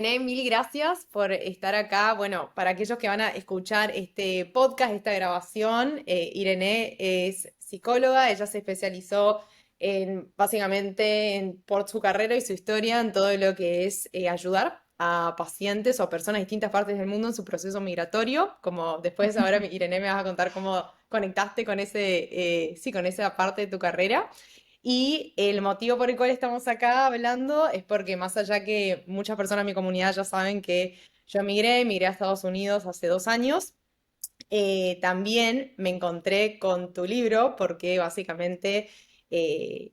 Mil gracias por estar acá. Bueno, para aquellos que van a escuchar este podcast, esta grabación, Irene es psicóloga, ella se especializó por su carrera y su historia en todo lo que es ayudar a pacientes o a personas de distintas partes del mundo en su proceso migratorio. Como después ahora, Irene, me vas a contar cómo conectaste con sí, con esa parte de tu carrera. Y el motivo por el cual estamos acá hablando es porque más allá que muchas personas en mi comunidad ya saben que yo migré a Estados Unidos hace 2 años, también me encontré con tu libro porque básicamente,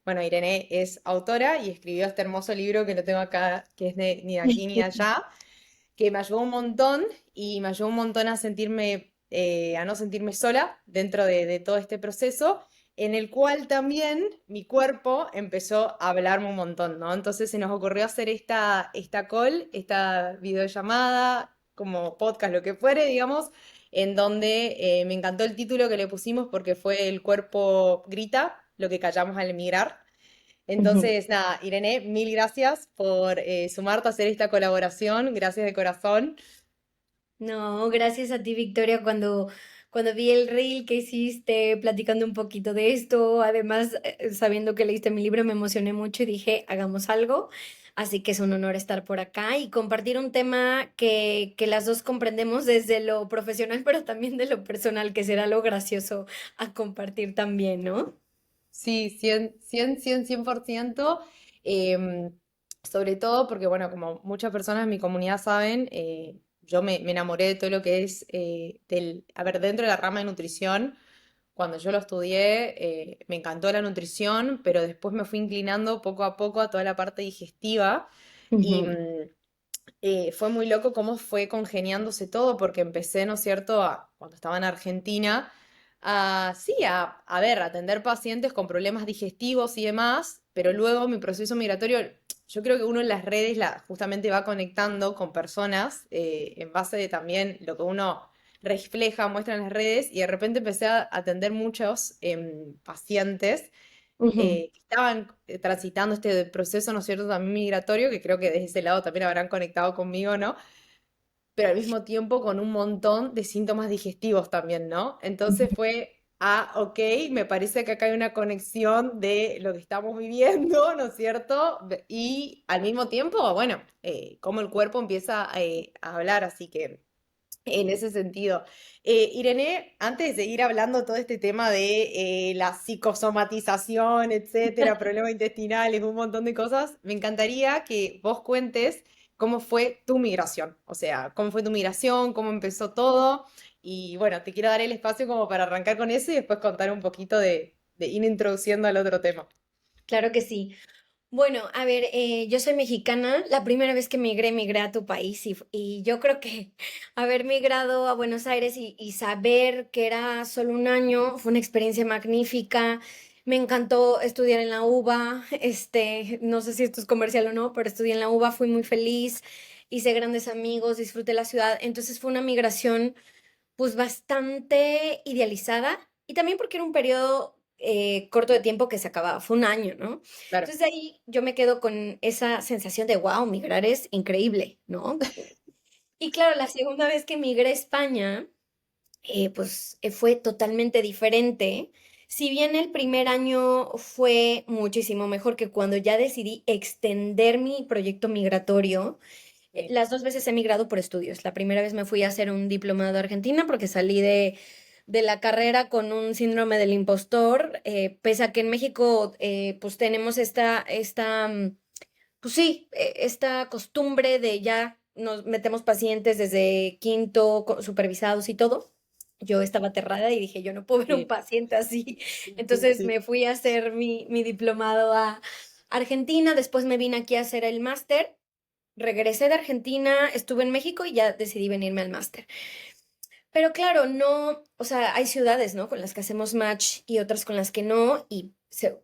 bueno, Irene es autora y escribió este hermoso libro que lo tengo acá, que es de Ni de aquí ni de allá, que me ayudó un montón y me ayudó un montón a sentirme, a no sentirme sola dentro de todo este proceso, en el cual también mi cuerpo empezó a hablarme un montón, ¿no? Entonces se nos ocurrió hacer esta call, esta videollamada, como podcast, lo que fuere, digamos, en donde me encantó el título que le pusimos porque fue El cuerpo grita, lo que callamos al emigrar. Ujú. Entonces, nada, Irene, mil gracias por sumarte a hacer esta colaboración. Gracias de corazón. No, gracias a ti, Victoria, cuando vi el reel que hiciste platicando un poquito de esto, además sabiendo que leíste mi libro, me emocioné mucho y dije, hagamos algo. Así que es un honor estar por acá y compartir un tema que las dos comprendemos desde lo profesional, pero también de lo personal, que será lo gracioso a compartir también, ¿no? Sí, 100%. em, Sobre todo porque, bueno, como muchas personas en mi comunidad saben, yo me enamoré de todo lo que es, a ver, dentro de la rama de nutrición. Cuando yo lo estudié, me encantó la nutrición, pero después me fui inclinando poco a poco a toda la parte digestiva. Y Ujú. fue muy loco cómo fue congeniándose todo, porque empecé, ¿no es cierto?, cuando estaba en Argentina, sí, a ver, a atender pacientes con problemas digestivos y demás, pero luego mi proceso migratorio, yo creo que uno en las redes justamente va conectando con personas en base de también lo que uno refleja, muestra en las redes, y de repente empecé a atender muchos pacientes Ujú. que estaban transitando este proceso, ¿no es cierto?, también migratorio, que creo que desde ese lado también habrán conectado conmigo, ¿no? Pero al mismo tiempo con un montón de síntomas digestivos también, ¿no? Entonces fue, ok, me parece que acá hay una conexión de lo que estamos viviendo, ¿no es cierto? Y al mismo tiempo, bueno, cómo el cuerpo empieza a hablar, así que en ese sentido. Irene, antes de seguir hablando todo este tema de la psicosomatización, etcétera, problemas intestinales, un montón de cosas, me encantaría que vos cuentes cómo fue tu migración. O sea, cómo fue tu migración, cómo empezó todo. Y bueno, te quiero dar el espacio como para arrancar con eso y después contar un poquito de ir introduciendo al otro tema. Claro que sí. Bueno, a ver, yo soy mexicana. La primera vez que migré a tu país y yo creo que haber migrado a Buenos Aires y saber que era solo un año fue una experiencia magnífica. Me encantó estudiar en la UBA. No sé si esto es comercial o no, pero estudié en la UBA, fui muy feliz, hice grandes amigos, disfruté la ciudad. Entonces fue una migración pues bastante idealizada y también porque era un periodo corto de tiempo que se acababa, fue un año, ¿no? Claro. Entonces de ahí yo me quedo con esa sensación de, wow, migrar es increíble, ¿no? Y claro, la segunda vez que migré a España, fue totalmente diferente. Si bien el primer año fue muchísimo mejor que cuando ya decidí extender mi proyecto migratorio, Sí. las dos veces he migrado por estudios. La primera vez me fui a hacer un diplomado a Argentina porque salí de la carrera con un síndrome del impostor, pese a que en México pues tenemos pues sí, esta costumbre de ya nos metemos pacientes desde quinto, supervisados y todo. Yo estaba aterrada y dije, yo no puedo ver un Sí, paciente así. sí, sí, Entonces sí. me fui a hacer mi diplomado a Argentina, después me vine aquí a hacer el máster. Regresé de Argentina, estuve en México y ya decidí venirme al máster. Pero claro, no, o sea, hay ciudades, ¿no? Con las que hacemos match y otras con las que no.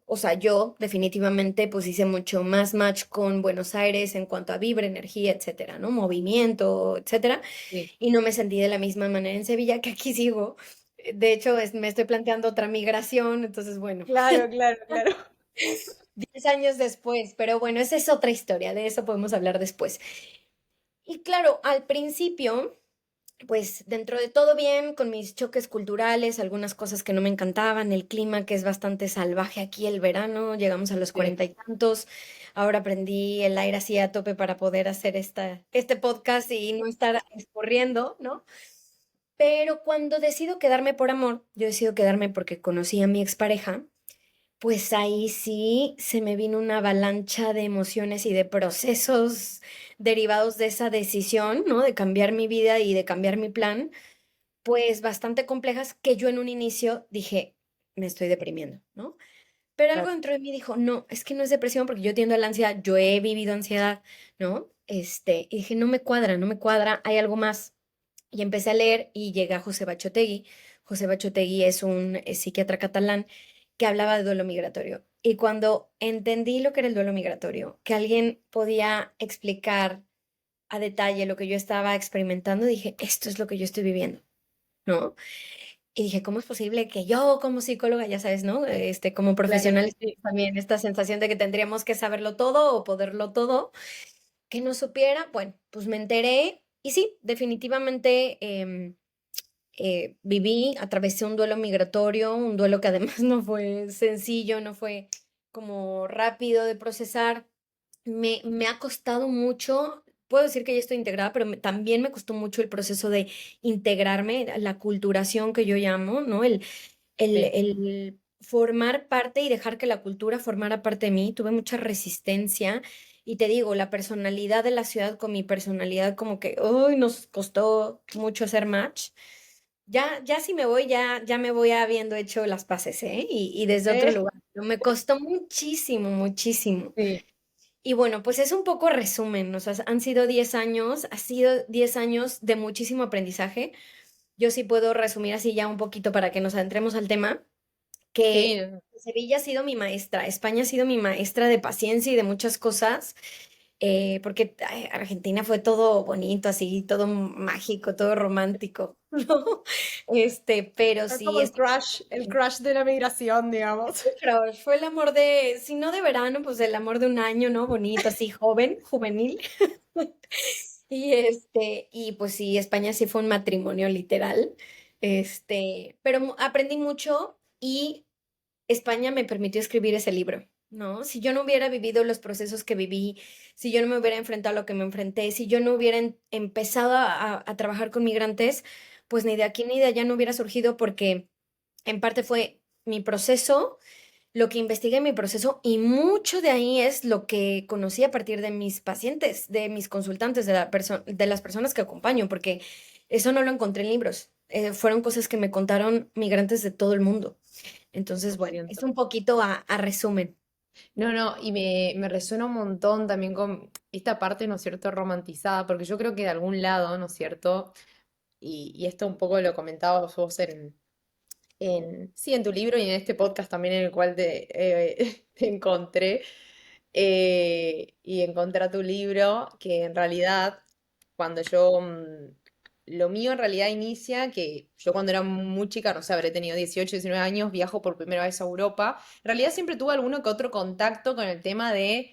O sea, yo definitivamente pues hice mucho más match con Buenos Aires en cuanto a vibra, energía, etcétera, ¿no? Movimiento, etcétera. Sí. Y no me sentí de la misma manera en Sevilla que aquí sigo. De hecho, me estoy planteando otra migración, entonces bueno, Claro, claro, claro. 10 años después, pero bueno, esa es otra historia, de eso podemos hablar después. claro, al principio, pues dentro de todo bien, con mis choques culturales, algunas cosas que no me encantaban, el clima que es bastante salvaje aquí el verano, llegamos a los Sí. 40 y tantos, ahora aprendí el aire así a tope para poder hacer este podcast y no estar escurriendo, ¿no? Pero cuando decido quedarme por amor, yo decido quedarme porque conocí a mi expareja, pues ahí sí se me vino una avalancha de emociones y de procesos derivados de esa decisión, ¿no? De cambiar mi vida y de cambiar mi plan, pues bastante complejas que yo en un inicio dije, me estoy deprimiendo, ¿no? Pero algo Claro. dentro de mí dijo, no, es que no es depresión porque yo tiendo a la ansiedad, yo he vivido ansiedad, ¿no? Y dije, no me cuadra, no me cuadra, hay algo más. Y empecé a leer y llegué a José Bachotegui. José Bachotegui es un psiquiatra catalán que hablaba de duelo migratorio. Y cuando entendí lo que era el duelo migratorio, que alguien podía explicar a detalle lo que yo estaba experimentando, dije, esto es lo que yo estoy viviendo, ¿no? Y dije, ¿cómo es posible que yo como psicóloga, ya sabes, ¿no? Como Claro, profesional, sí. también esta sensación de que tendríamos que saberlo todo o poderlo todo, que no supiera, bueno, pues me enteré y sí, definitivamente viví, atravesé un duelo migratorio, un duelo que además no fue sencillo, no fue como rápido de procesar. Me ha costado mucho, puedo decir que ya estoy integrada, pero también me costó mucho el proceso de integrarme, la aculturación que yo llamo, ¿no? Sí. El formar parte y dejar que la cultura formara parte de mí. Tuve mucha resistencia y te digo, la personalidad de la ciudad con mi personalidad como que, uy, nos costó mucho hacer match. Ya si me voy, ya me voy habiendo hecho las paces, ¿eh? Y desde otro Eh, lugar. Pero me costó muchísimo, muchísimo. sí. Y bueno, pues es un poco resumen, o sea, han sido 10 años, ha sido 10 años de muchísimo aprendizaje. Yo sí puedo resumir así ya un poquito para que nos adentremos al tema, Sí, que Sevilla ha sido mi maestra, España ha sido mi maestra de paciencia y de muchas cosas, porque ay, Argentina fue todo bonito, así, todo mágico, todo romántico, ¿no? Pero fue sí, como el crush de la migración, digamos. crush, fue el amor de, si no de verano, pues el amor de un año, ¿no? Bonito, así, joven, juvenil. Y pues sí, España sí fue un matrimonio literal. Pero aprendí mucho y España me permitió escribir ese libro, ¿no? Si yo no hubiera vivido los procesos que viví, si yo no me hubiera enfrentado a lo que me enfrenté, si yo no hubiera empezado a trabajar con migrantes, pues ni de aquí ni de allá no hubiera surgido porque en parte fue mi proceso, lo que investigué en mi proceso y mucho de ahí es lo que conocí a partir de mis pacientes, de mis consultantes, de las personas que acompaño, porque eso no lo encontré en libros. Fueron cosas que me contaron migrantes de todo el mundo. Entonces, bueno, es 100%. un poquito a resumen. No, no, y me resuena un montón también con esta parte, ¿no es cierto?, romantizada, porque yo creo que de algún lado, ¿no es cierto? Y esto un poco lo comentabas vos sí, en tu libro y en este podcast también en el cual te encontré, y encontré tu libro, que en realidad, cuando lo mío en realidad inicia, que yo cuando era muy chica, no sé, habré tenido 18 19 años, viajo por primera vez a Europa. En realidad siempre tuve alguno que otro contacto con el tema de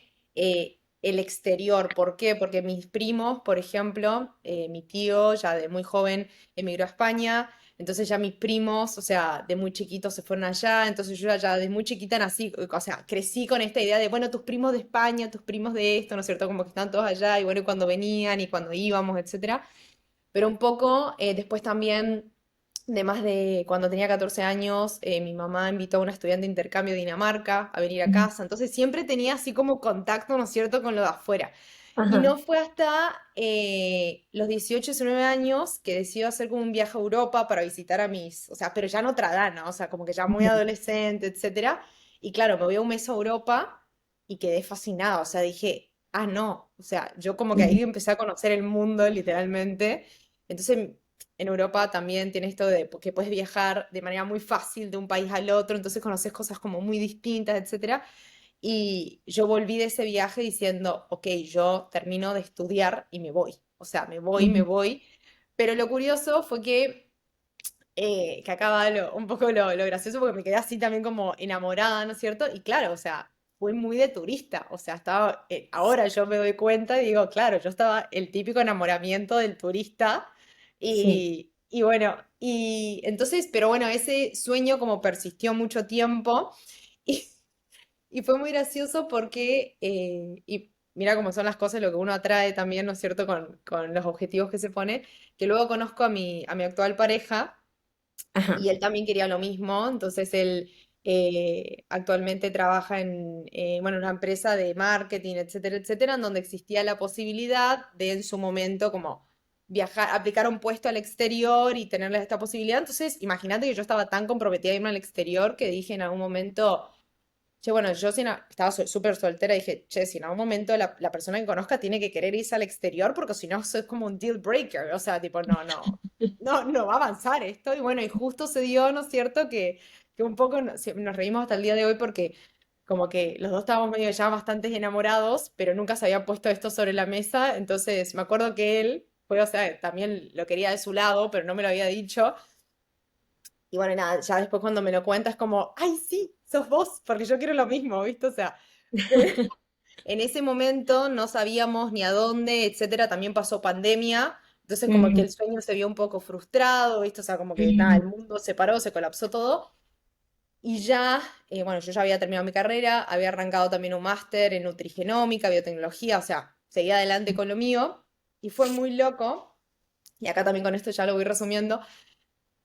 el exterior. ¿Por qué? Porque mis primos, por ejemplo, mi tío ya de muy joven emigró a España. Entonces ya mis primos, o sea, de muy chiquitos se fueron allá, entonces yo ya desde muy chiquita nací, o sea, crecí con esta idea de, bueno, tus primos de España, tus primos de esto, ¿no es cierto? Como que están todos allá, y bueno, y cuando venían y cuando íbamos, etcétera. Pero un poco, después también, de más de cuando tenía 14 años, mi mamá invitó a una estudiante de intercambio de Dinamarca a venir a Ujú. casa, entonces siempre tenía así como contacto, ¿no es cierto?, con lo de afuera. Y Ajá. no fue hasta los 18 19 años que decido hacer como un viaje a Europa para visitar a mis, o sea, pero ya en otra edad, ¿no? O sea, como que ya muy Ujú. adolescente, etcétera. Y claro, me voy a un mes a Europa y quedé fascinada, o sea, dije, ah, no, o sea, yo como que ahí empecé a conocer el mundo, literalmente. Entonces, en Europa también tiene esto de que puedes viajar de manera muy fácil de un país al otro, entonces conoces cosas como muy distintas, etcétera. Y yo volví de ese viaje diciendo, ok, yo termino de estudiar y me voy. O sea, me Ujú. voy. Pero lo curioso fue que acaba un poco lo gracioso porque me quedé así también como enamorada, ¿no es cierto? Y claro, o sea, fue muy de turista, o sea, estaba, ahora yo me doy cuenta y digo, claro, yo estaba el típico enamoramiento del turista Sí. y bueno, y entonces, pero bueno, ese sueño como persistió mucho tiempo y, y fue muy gracioso porque, y mira cómo son las cosas, lo que uno atrae también, ¿no es cierto?, con los objetivos que se pone, que luego conozco a mi actual pareja y Ajá. él también quería lo mismo, entonces él actualmente trabaja en bueno, una empresa de marketing, etcétera, etcétera, en donde existía la posibilidad de en su momento como viajar, aplicar un puesto al exterior y tener esta posibilidad. Entonces, imagínate que yo estaba tan comprometida a irme al exterior que dije en algún momento, che, bueno, yo estaba súper soltera, dije, che, si en algún momento la persona que conozca tiene que querer irse al exterior, porque si no, eso es como un deal breaker, o sea, tipo, no va a avanzar esto. Y bueno, y justo se dio, ¿no es cierto?, que un poco nos reímos hasta el día de hoy porque como que los dos estábamos medio ya bastante enamorados, pero nunca se había puesto esto sobre la mesa, entonces me acuerdo que él fue, o sea, también lo quería de su lado, pero no me lo había dicho. Y bueno, nada, ya después cuando me lo cuentas como, ay, sí, sos vos, porque yo quiero lo mismo, ¿viste? O sea, pero en ese momento no sabíamos ni a dónde, etcétera, también pasó pandemia, entonces como que Ujú, el sueño se vio un poco frustrado, ¿viste? O sea, como que nada, ujú, el mundo se paró, se colapsó todo, y ya, bueno, yo ya había terminado mi carrera, había arrancado también un máster en nutrigenómica, biotecnología, o sea, seguía adelante con lo mío, y fue muy loco, y acá también con esto ya lo voy resumiendo,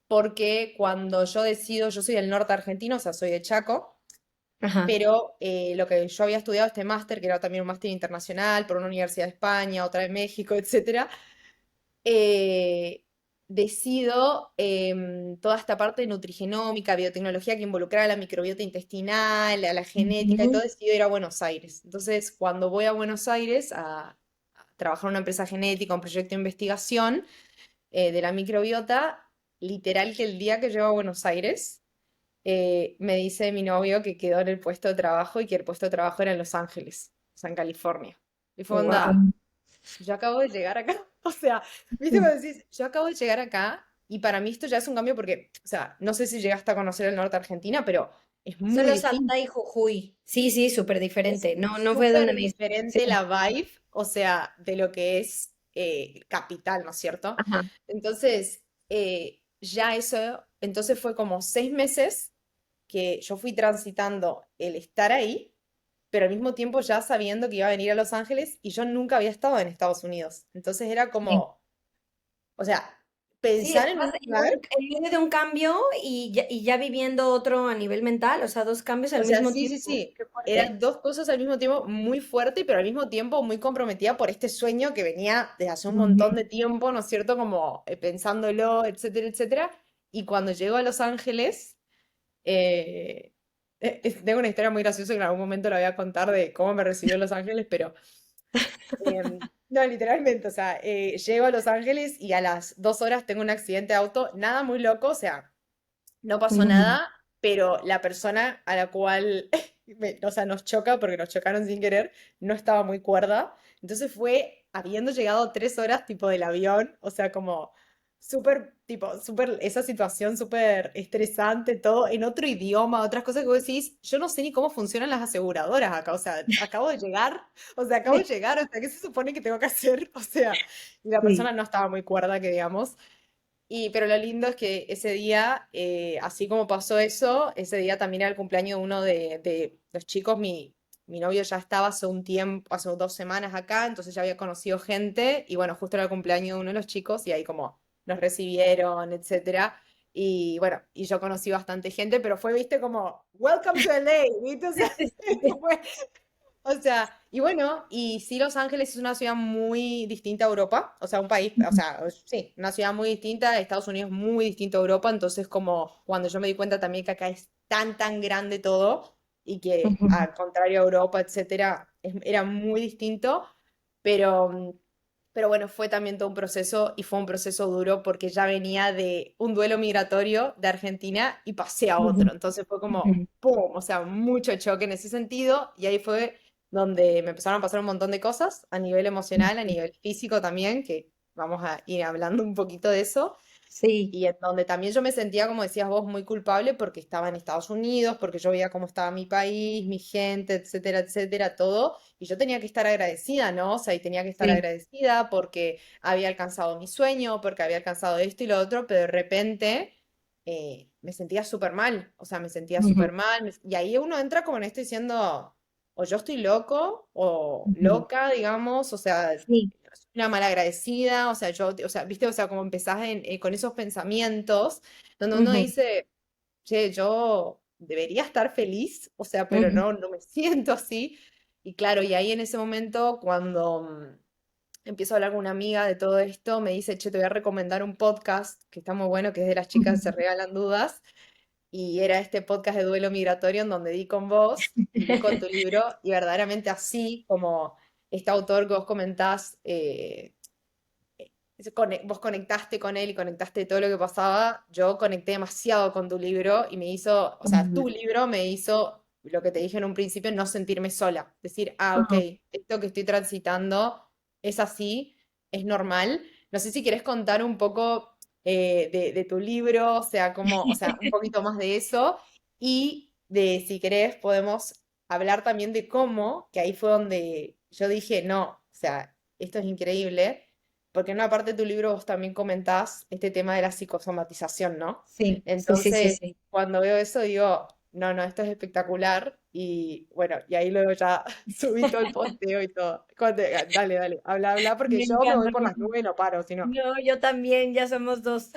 porque cuando yo decido, yo soy del norte argentino, o sea, soy de Chaco, ajá. pero lo que yo había estudiado este máster, que era también un máster internacional por una universidad de España, otra de México, etcétera, eh, decido toda esta parte de nutrigenómica, biotecnología que involucraba a la microbiota intestinal, a la genética y todo, Ujú, decido ir a Buenos Aires. Entonces, cuando voy a Buenos Aires a trabajar en una empresa genética, un proyecto de investigación de la microbiota, literal que el día que llego a Buenos Aires, me dice mi novio que quedó en el puesto de trabajo y que el puesto de trabajo era en Los Ángeles, o sea, en California. Y fue onda, wow. yo acabo de llegar acá. O sea, ¿viste cuando decís, yo acabo de llegar acá y para mí esto ya es un cambio porque, o sea, no sé si llegaste a conocer el norte de Argentina, pero es muy Solo distinto. Salta y Jujuy. Sí, sí, súper Es diferente. No, no fue donde súper me hice. Sí. diferente la vibe, o sea, de lo que es capital, ¿no es cierto? Ajá. Entonces, ya eso, entonces fue como 6 meses que yo fui transitando el estar ahí, pero al mismo tiempo ya sabiendo que iba a venir a Los Ángeles y yo nunca había estado en Estados Unidos. Entonces era Sí. como, o sea, Sí, pensar en estabas un lugar. en medio de un cambio y ya viviendo otro a nivel mental, o sea, dos cambios O al sea, mismo sí, sí, tiempo. sí. Qué fuerte. Eran dos cosas al mismo tiempo muy fuerte, pero al mismo tiempo muy comprometida por este sueño que venía desde hace un montón Ujú. de tiempo, ¿no es cierto? Como pensándolo, etcétera, etcétera. Y cuando llego a Los Ángeles, eh, tengo una historia muy graciosa que en algún momento la voy a contar de cómo me recibió Los Ángeles, pero no, literalmente, o sea, llego a Los Ángeles y a las 2 horas tengo un accidente de auto, nada muy loco, o sea, no pasó Ujú. nada, pero la persona a la cual, o sea, nos choca, porque nos chocaron sin querer, no estaba muy cuerda. Entonces fue habiendo llegado 3 horas tipo del avión, o sea, como súper, tipo, súper, esa situación súper estresante, todo en otro idioma, otras cosas que vos decís, yo no sé ni cómo funcionan las aseguradoras acá, o sea, acabo de llegar, o sea, acabo de llegar, o sea, ¿qué se supone que tengo que hacer? O sea, y la Sí. persona no estaba muy cuerda, que digamos. Pero lo lindo es que ese día, así como pasó eso, ese día también era el cumpleaños de uno de los chicos. Mi novio ya estaba hace un tiempo, hace 2 semanas acá, entonces ya había conocido gente. Y bueno, justo era el cumpleaños de uno de los chicos y ahí como nos recibieron, etcétera. Y bueno, y yo conocí bastante gente, pero fue, viste, como, Welcome to LA, ¿viste? O sea, fue, o sea, y bueno, y sí, Los Ángeles es una ciudad muy distinta a Europa, o sea, un país, o sea, sí, una ciudad muy distinta, Estados Unidos es muy distinto a Europa, entonces como cuando yo me di cuenta también que acá es tan, tan grande todo y que Ujú, al contrario a Europa, etcétera, era muy distinto, pero, pero bueno, fue también todo un proceso y fue un proceso duro porque ya venía de un duelo migratorio de Argentina y pasé a ujú, otro, entonces fue como, ujú, ¡pum! O sea, mucho choque en ese sentido y ahí fue donde me empezaron a pasar un montón de cosas a nivel emocional, a ujú. nivel físico también, que vamos a ir hablando un poquito de eso. Sí. y en donde también yo me sentía, como decías vos, muy culpable porque estaba en Estados Unidos, porque yo veía cómo estaba mi país, mi gente, etcétera, etcétera, todo, y yo tenía que estar agradecida, ¿no? O sea, y tenía que estar Sí. agradecida porque había alcanzado mi sueño, porque había alcanzado esto y lo otro, pero de repente me sentía súper mal, o sea, me sentía Ujú, súper mal, y ahí uno entra como en esto diciendo, o yo estoy loco, o ujú. loca, digamos, o sea, Sí. soy una malagradecida, o sea, o sea, viste, o sea, como empezás con esos pensamientos, donde uno Ujú, dice, che, yo debería estar feliz, o sea, pero ujú, no me siento así. Y claro, y ahí en ese momento, cuando empiezo a hablar con una amiga de todo esto, me dice, che, te voy a recomendar un podcast que está muy bueno, que es de las chicas que se ujú. regalan dudas. Y era este podcast de duelo migratorio en donde di con vos y di con tu libro, y verdaderamente así como este autor que vos comentás, vos conectaste con él y conectaste todo lo que pasaba, yo conecté demasiado con tu libro y me hizo, o sea, Ujú, tu libro me hizo lo que te dije en un principio, no sentirme sola, decir, ah, ok, ujú. esto que estoy transitando es así, es normal. No sé si quieres contar un poco de tu libro, o sea, como, o sea, un poquito más de eso y de, si querés, podemos hablar también de cómo, que ahí fue donde yo dije, no, o sea, esto es increíble porque en una parte de tu libro vos también comentás este tema de la psicosomatización, ¿no? Sí, sí, sí, sí, Entonces, sí. cuando veo eso digo, no, no, esto es espectacular. Y bueno, y ahí luego ya subí todo el posteo y todo. Dale, dale, habla, habla, porque Me yo me voy encanta. por las nubes y no paro, si no. No, yo también, ya somos dos.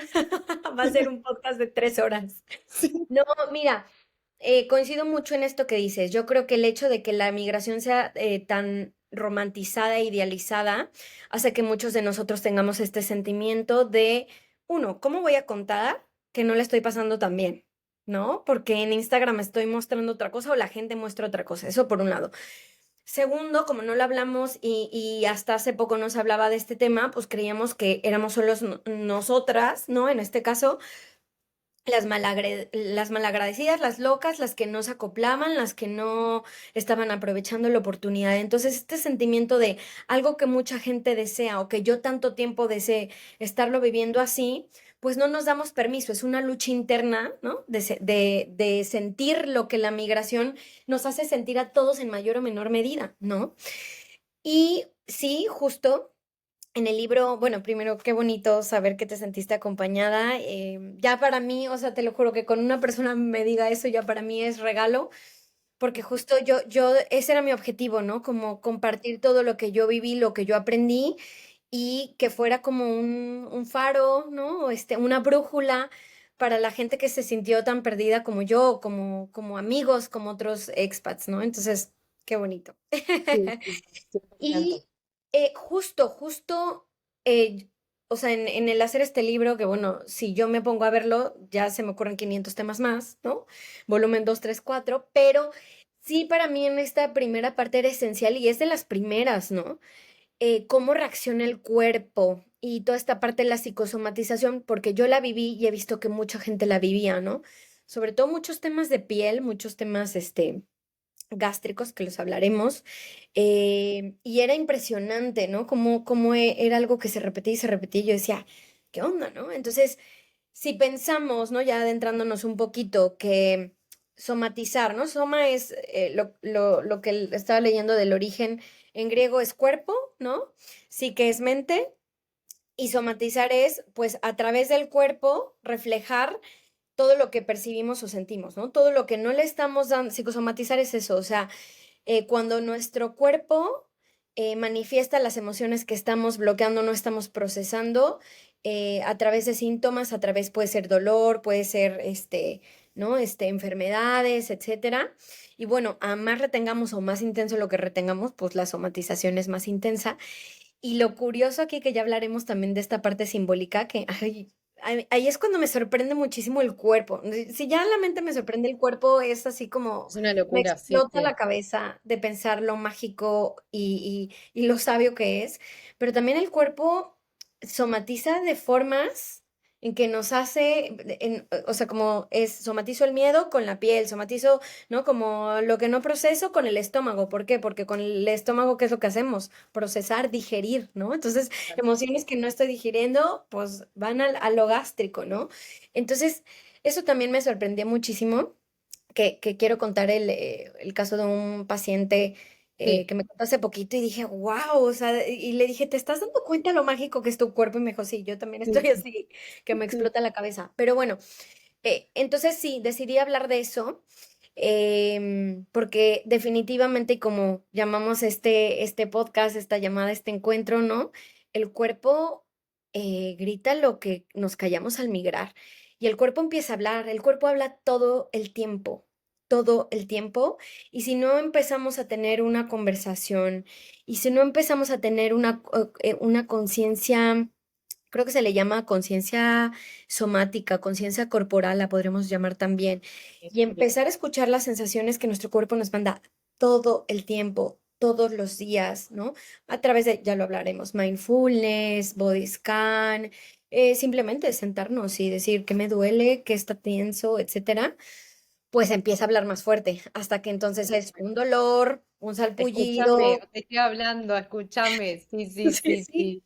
Va a ser un podcast de 3 horas. Sí. No, mira, coincido mucho en esto que dices. Yo creo que el hecho de que la migración sea tan romantizada e idealizada hace que muchos de nosotros tengamos este sentimiento de, uno, ¿cómo voy a contar que no le estoy pasando tan bien? ¿No? Porque en Instagram estoy mostrando otra cosa o la gente muestra otra cosa. Eso por un lado. Segundo, como no lo hablamos y hasta hace poco nos hablaba de este tema, pues creíamos que éramos solos nosotras, ¿no? En este caso, las malagradecidas, las locas, las que no se acoplaban, las que no estaban aprovechando la oportunidad. Entonces, este sentimiento de algo que mucha gente desea o que yo tanto tiempo deseé estarlo viviendo así, pues no nos damos permiso. Es una lucha interna, ¿no? De sentir lo que la migración nos hace sentir a todos en mayor o menor medida, ¿no? Y sí, justo en el libro, bueno, primero, qué bonito saber que te sentiste acompañada. Ya para mí, o sea, te lo juro que con una persona me diga eso, ya para mí es regalo, porque justo ese era mi objetivo, ¿no? Como compartir todo lo que yo viví, lo que yo aprendí y que fuera como un faro, ¿no? O una brújula para la gente que se sintió tan perdida como yo, como amigos, como otros expats, ¿no? Entonces, qué bonito. Sí, sí, 100%. Y justo, eh, o sea, en el hacer este libro, que bueno, si yo me pongo a verlo, ya se me ocurren 500 temas más, ¿no? Volumen 2 3 4 pero sí para mí en esta primera parte era esencial y es de las primeras, ¿no? Cómo reacciona el cuerpo y toda esta parte de la psicosomatización, porque yo la viví y he visto que mucha gente la vivía, ¿no? Sobre todo muchos temas de piel, muchos temas, gástricos, que los hablaremos, y era impresionante, ¿no? Como era algo que se repetía y se repetía, y yo decía, ¿qué onda, no? Entonces, si pensamos, ¿no? Ya adentrándonos un poquito, que somatizar, ¿no? Soma es lo que estaba leyendo del origen en griego es cuerpo, ¿no? Sí que es mente, y somatizar es, pues, a través del cuerpo reflejar todo lo que percibimos o sentimos, ¿no? Todo lo que no le estamos dando, psicosomatizar es eso, o sea, cuando nuestro cuerpo manifiesta las emociones que estamos bloqueando, no estamos procesando, a través de síntomas, a través puede ser dolor, puede ser, ¿no? Enfermedades, etcétera. Y bueno, a más retengamos o más intenso lo que retengamos, pues la somatización es más intensa. Y lo curioso aquí, que ya hablaremos también de esta parte simbólica, que ay, ahí es cuando me sorprende muchísimo el cuerpo. Si ya la mente me sorprende el cuerpo, es así como Es una me locura, sí, explota sí. la cabeza de pensar lo mágico y lo sabio que es. Pero también el cuerpo somatiza de formas en que nos hace, o sea, como es, somatizo el miedo con la piel, somatizo, ¿no? Como lo que no proceso con el estómago. ¿Por qué? Porque con el estómago, ¿qué es lo que hacemos? Procesar, digerir, ¿no? Entonces, emociones que no estoy digiriendo, pues van a lo gástrico, ¿no? Entonces, eso también me sorprendió muchísimo, que quiero contar el caso de un paciente Sí, que me contó hace poquito y dije, wow, o sea, y le dije, ¿te estás dando cuenta lo mágico que es tu cuerpo? Y me dijo, sí, yo también sí, estoy así, que me sí. explota la cabeza. Pero bueno, entonces sí, decidí hablar de eso, porque definitivamente, y como llamamos este podcast, esta llamada, este encuentro, ¿no? El cuerpo grita lo que nos callamos al migrar. Y el cuerpo empieza a hablar, el cuerpo habla todo el tiempo. Y si no empezamos a tener una conversación, y si no empezamos a tener una conciencia, creo que se le llama conciencia somática, conciencia corporal, la podremos llamar también, y Sí. empezar a escuchar las sensaciones que nuestro cuerpo nos manda todo el tiempo, todos los días, ¿no? A través de, ya lo hablaremos, mindfulness, body scan, simplemente sentarnos y decir qué me duele, qué está tenso, etcétera, pues empieza a hablar más fuerte, hasta que entonces es un dolor, un Escúchame, salpullido. te estoy hablando, escúchame. Sí, sí, Sí, sí, sí. sí.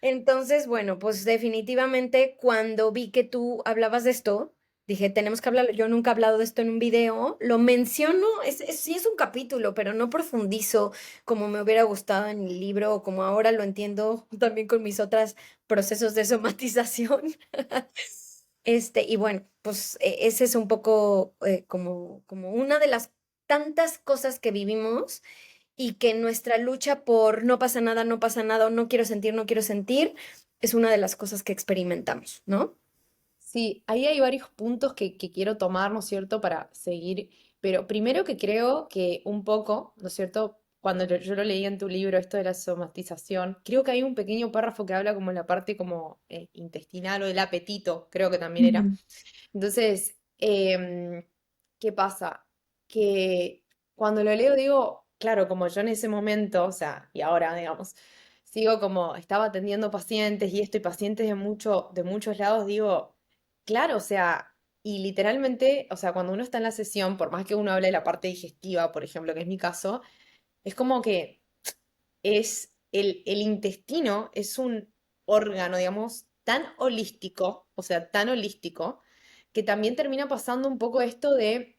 Entonces, bueno, pues definitivamente cuando vi que tú hablabas de esto, dije, tenemos que hablarlo. Yo nunca he hablado de esto en un video, lo menciono, sí es un capítulo, pero no profundizo como me hubiera gustado en el libro o como ahora lo entiendo también con mis otros procesos de somatización. Y bueno, pues ese es un poco como una de las tantas cosas que vivimos y que nuestra lucha por no pasa nada, no pasa nada, o no quiero sentir, no quiero sentir, es una de las cosas que experimentamos, ¿no? Sí, ahí hay varios puntos que quiero tomar, ¿no es cierto?, para seguir. Pero primero que creo que un poco, ¿no es cierto?, cuando yo lo leí en tu libro, esto de la somatización, creo que hay un pequeño párrafo que habla como en la parte como intestinal o del apetito, creo que también era. Ujú, Entonces, ¿qué pasa? Que cuando lo leo digo, claro, como yo en ese momento, o sea, y ahora, digamos, sigo como, estaba atendiendo pacientes y esto, y pacientes de muchos lados, digo, claro, o sea, y literalmente, o sea, cuando uno está en la sesión, por más que uno hable de la parte digestiva, por ejemplo, que es mi caso, es como que es el intestino es un órgano, digamos, tan holístico, o sea, tan holístico, que también termina pasando un poco esto de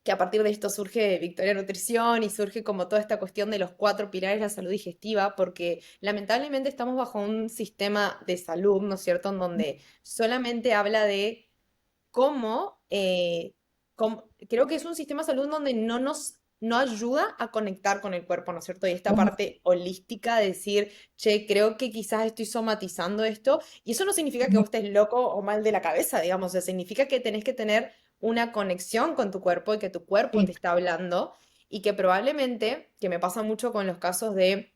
que a partir de esto surge Victoria Nutrición y surge como toda esta cuestión de los cuatro pilares de la salud digestiva, porque lamentablemente estamos bajo un sistema de salud, ¿no es cierto?, en donde solamente habla de cómo, creo que es un sistema de salud donde no ayuda a conectar con el cuerpo, ¿no es cierto? Y esta ujú, parte holística de decir, che, creo que quizás estoy somatizando esto, y eso no significa que ujú. vos estés loco o mal de la cabeza, digamos, o sea, significa que tenés que tener una conexión con tu cuerpo y que tu cuerpo te Sí. está hablando, y que probablemente, que me pasa mucho con los casos de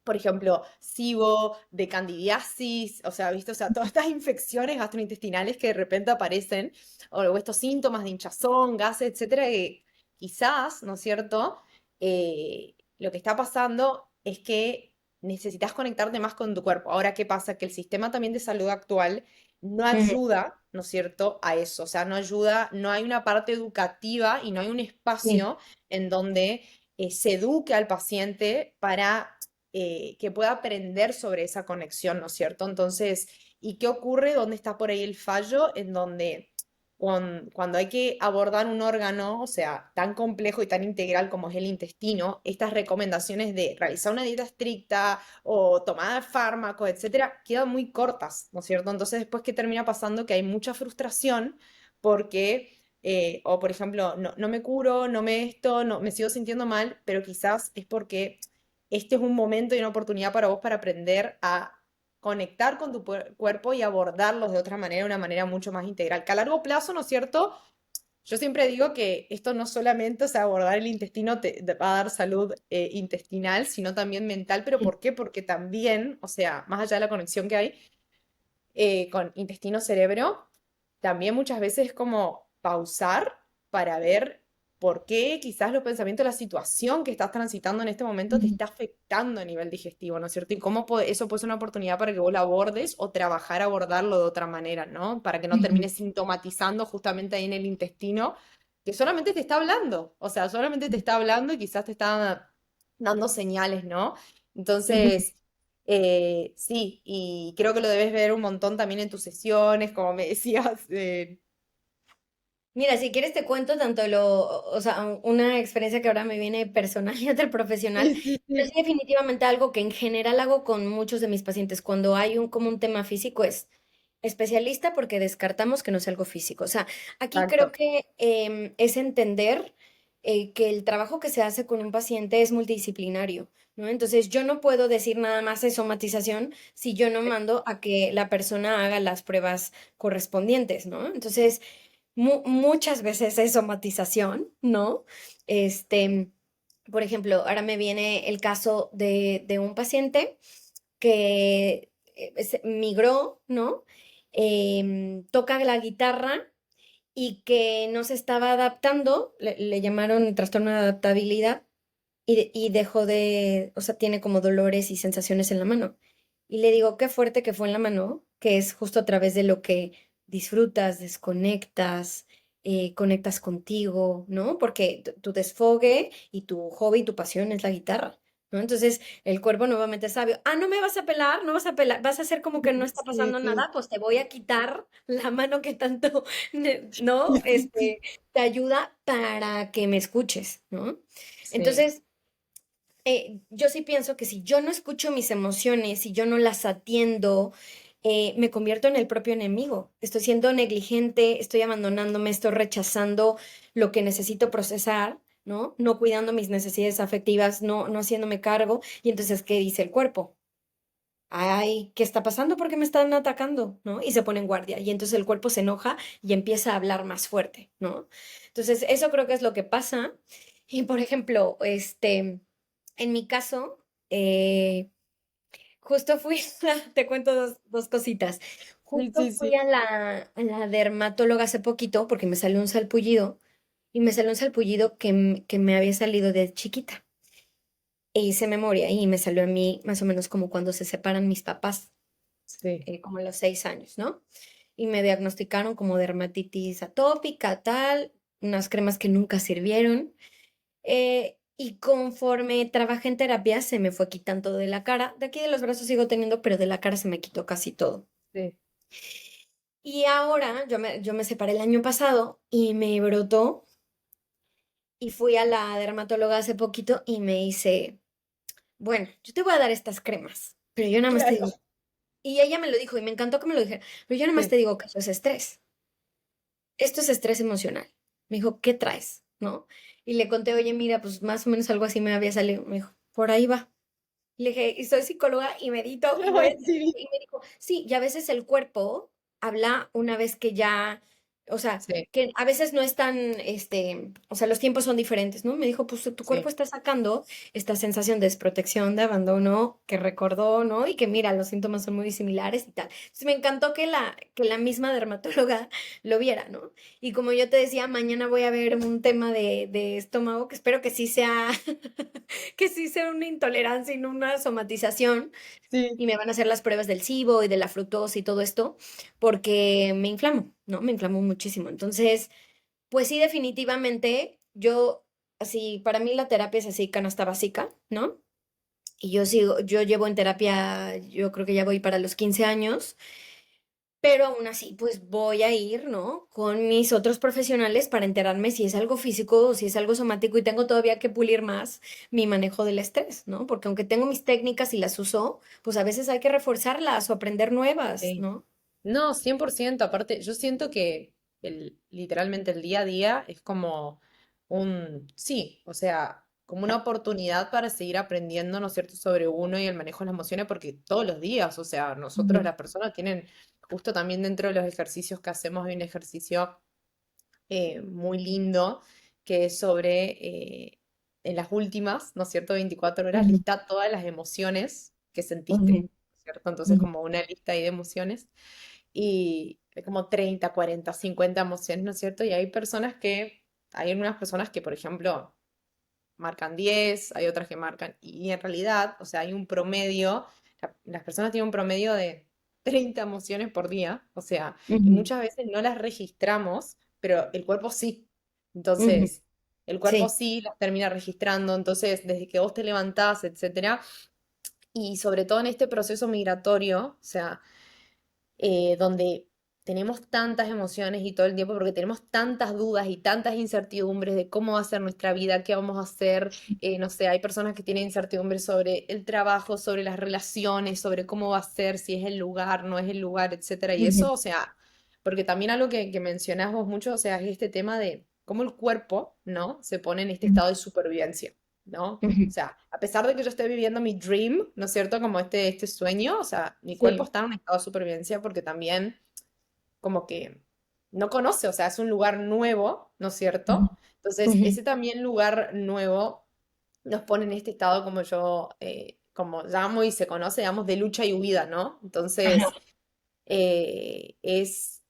por ejemplo, SIBO, de candidiasis, o sea, ¿viste? O sea, todas estas infecciones gastrointestinales que de repente aparecen, o estos síntomas de hinchazón, gases, etcétera, que quizás, ¿no es cierto? Lo que está pasando es que necesitas conectarte más con tu cuerpo. Ahora, ¿qué pasa? Que el sistema también de salud actual no Ujú, ayuda, ¿no es cierto?, a eso. O sea, no ayuda, no hay una parte educativa y no hay un sí. espacio en donde se eduque al paciente para que pueda aprender sobre esa conexión, ¿no es cierto? Entonces, ¿y qué ocurre? ¿Dónde está por ahí el fallo? En donde cuando hay que abordar un órgano, o sea, tan complejo y tan integral como es el intestino, estas recomendaciones de realizar una dieta estricta o tomar fármacos, etcétera, quedan muy cortas, ¿no es cierto? Entonces, después, ¿qué termina pasando? Que hay mucha frustración porque o por ejemplo, no me curo, no me esto, no, me sigo sintiendo mal, pero quizás es porque este es un momento y una oportunidad para vos para aprender a conectar con tu cuerpo y abordarlos de otra manera, una manera mucho más integral. Que a largo plazo, ¿no es cierto? Yo siempre digo que esto no solamente, o sea, abordar el intestino te va a dar salud intestinal, sino también mental. ¿Pero por qué? Porque también, o sea, más allá de la conexión que hay con intestino-cerebro, también muchas veces es como pausar para ver por qué quizás los pensamientos, la situación que estás transitando en este momento te Ujú, está afectando a nivel digestivo, ¿no es cierto? Y cómo eso puede ser una oportunidad para que vos lo abordes o trabajar a abordarlo de otra manera, ¿no? Para que no ujú, termines sintomatizando justamente ahí en el intestino, que solamente te está hablando, o sea, solamente te está hablando y quizás te está dando señales, ¿no? ujú. Entonces, sí, y creo que lo debes ver un montón también en tus sesiones, como me decías. Mira, si quieres te cuento tanto o sea, una experiencia que ahora me viene personal y otra profesional, Sí, sí, pero sí sí. definitivamente algo que en general hago con muchos de mis pacientes cuando hay como un tema físico es especialista porque descartamos que no sea algo físico. O sea, aquí creo Exacto. que es entender que el trabajo que se hace con un paciente es multidisciplinario, ¿no? Entonces yo no puedo decir nada más de somatización si yo no mando a que la persona haga las pruebas correspondientes, ¿no? Entonces muchas veces es somatización, ¿no? Este, por ejemplo, ahora me viene el caso de un paciente que migró, ¿no? Toca la guitarra y que no se estaba adaptando, le llamaron trastorno de adaptabilidad y dejó o sea, tiene como dolores y sensaciones en la mano. Y le digo, qué fuerte que fue en la mano, que es justo a través de lo que disfrutas, desconectas, conectas contigo, ¿no? Porque tu desfogue y tu hobby, tu pasión es la guitarra, ¿no? Entonces el cuerpo nuevamente es sabio. Ah, no me vas a pelar, no vas a pelar, vas a hacer como que no está Sí, pasando sí. nada, pues te voy a quitar la mano que tanto, ¿no? Te ayuda para que me escuches, ¿no? Sí, Entonces, yo sí pienso que si yo no escucho mis emociones, si yo no las atiendo, me convierto en el propio enemigo. Estoy siendo negligente, estoy abandonándome, estoy rechazando lo que necesito procesar, ¿no? No cuidando mis necesidades afectivas, no haciéndome cargo. Y entonces, ¿qué dice el cuerpo? Ay, ¿qué está pasando? ¿Por qué me están atacando? ¿No? Y se pone en guardia. Y entonces el cuerpo se enoja y empieza a hablar más fuerte, ¿no? Entonces, eso creo que es lo que pasa. Y por ejemplo, en mi caso, justo fui, te cuento dos cositas. sí, Justo sí, fui sí. a la dermatóloga hace poquito porque me salió un salpullido y me salió un salpullido que me había salido de chiquita. E hice memoria y me salió a mí más o menos como cuando se separan mis papás, Sí. como a los 6 años, ¿no? Y me diagnosticaron como dermatitis atópica, tal, unas cremas que nunca sirvieron. Y conforme trabajé en terapia, se me fue quitando de la cara. De aquí de los brazos sigo teniendo, pero de la cara se me quitó casi todo. Sí. Y ahora yo me separé el año pasado y me brotó y fui a la dermatóloga hace poquito y me dice, bueno, yo te voy a dar estas cremas, pero yo nada más te Claro. digo, y ella me lo dijo y me encantó que me lo dijera, pero yo nada más te Sí, digo que eso es estrés. Esto es estrés emocional. Me dijo, ¿qué traes? ¿No? Y le conté, oye, mira, pues más o menos algo así me había salido. Me dijo, por ahí va. Le dije, y soy psicóloga y medito y voy a... ay, sí. Y me dijo, sí, y a veces el cuerpo habla una vez que ya, o sea, Sí, que a veces no es tan, o sea, los tiempos son diferentes, ¿no? Me dijo, pues tu cuerpo sí, está sacando esta sensación de desprotección, de abandono, que recordó, ¿no? Y que mira, los síntomas son muy similares y tal. Entonces me encantó que la misma dermatóloga lo viera, ¿no? Y como yo te decía, mañana voy a ver un tema de estómago que espero que sí sea que sí sea una intolerancia y no una somatización, sí. y me van a hacer las pruebas del SIBO y de la fructosa y todo esto, porque me inflamo, ¿no? Me inflamo muchísimo. Entonces, pues sí, definitivamente, yo, así, para mí la terapia es así, canasta básica, ¿no? Y yo llevo en terapia, yo creo que ya voy para los 15 años, pero aún así, pues voy a ir, ¿no? Con mis otros profesionales para enterarme si es algo físico o si es algo somático y tengo todavía que pulir más mi manejo del estrés, ¿no? Porque aunque tengo mis técnicas y las uso, pues a veces hay que reforzarlas o aprender nuevas, Sí. ¿no? No, 100%. Aparte, yo siento que literalmente el día a día es como sí, o sea, como una oportunidad para seguir aprendiendo, ¿no es cierto?, sobre uno y el manejo de las emociones, porque todos los días, o sea, nosotros Ujú, las personas tienen, justo también dentro de los ejercicios que hacemos, hay un ejercicio muy lindo que es sobre, en las últimas, ¿no es cierto?, 24 horas, ujú, lista todas las emociones que sentiste, ujú, ¿cierto? Entonces, ujú, como una lista ahí de emociones y hay como 30, 40, 50 emociones, ¿no es cierto? Y hay personas que hay algunas personas que, por ejemplo, marcan 10, hay otras que marcan, y en realidad, o sea, hay un promedio, las personas tienen un promedio de 30 emociones por día, o sea, y Ujú, muchas veces no las registramos, pero el cuerpo sí. ujú, Entonces, el cuerpo sí. sí las termina registrando, entonces, desde que vos te levantás, etcétera, y sobre todo en este proceso migratorio, o sea, donde tenemos tantas emociones y todo el tiempo, porque tenemos tantas dudas y tantas incertidumbres de cómo va a ser nuestra vida, qué vamos a hacer. No sé, hay personas que tienen incertidumbres sobre el trabajo, sobre las relaciones, sobre cómo va a ser, si es el lugar, no es el lugar, etcétera. Y Ujú, eso, o sea, porque también algo que mencionás vos mucho, o sea, es este tema de cómo el cuerpo, ¿no? Se pone en este ujú, estado de supervivencia, ¿no? O ujú, sea, a pesar de que yo esté viviendo mi dream, ¿no es cierto? Como este sueño, o sea, mi cuerpo sí. está en un estado de supervivencia porque también como que no conoce, o sea, es un lugar nuevo, ¿no es Ujú, cierto? Entonces, ujú, ese también lugar nuevo nos pone en este estado como yo, como llamo y se conoce, digamos, de lucha y huida, ¿no? ajá, Entonces,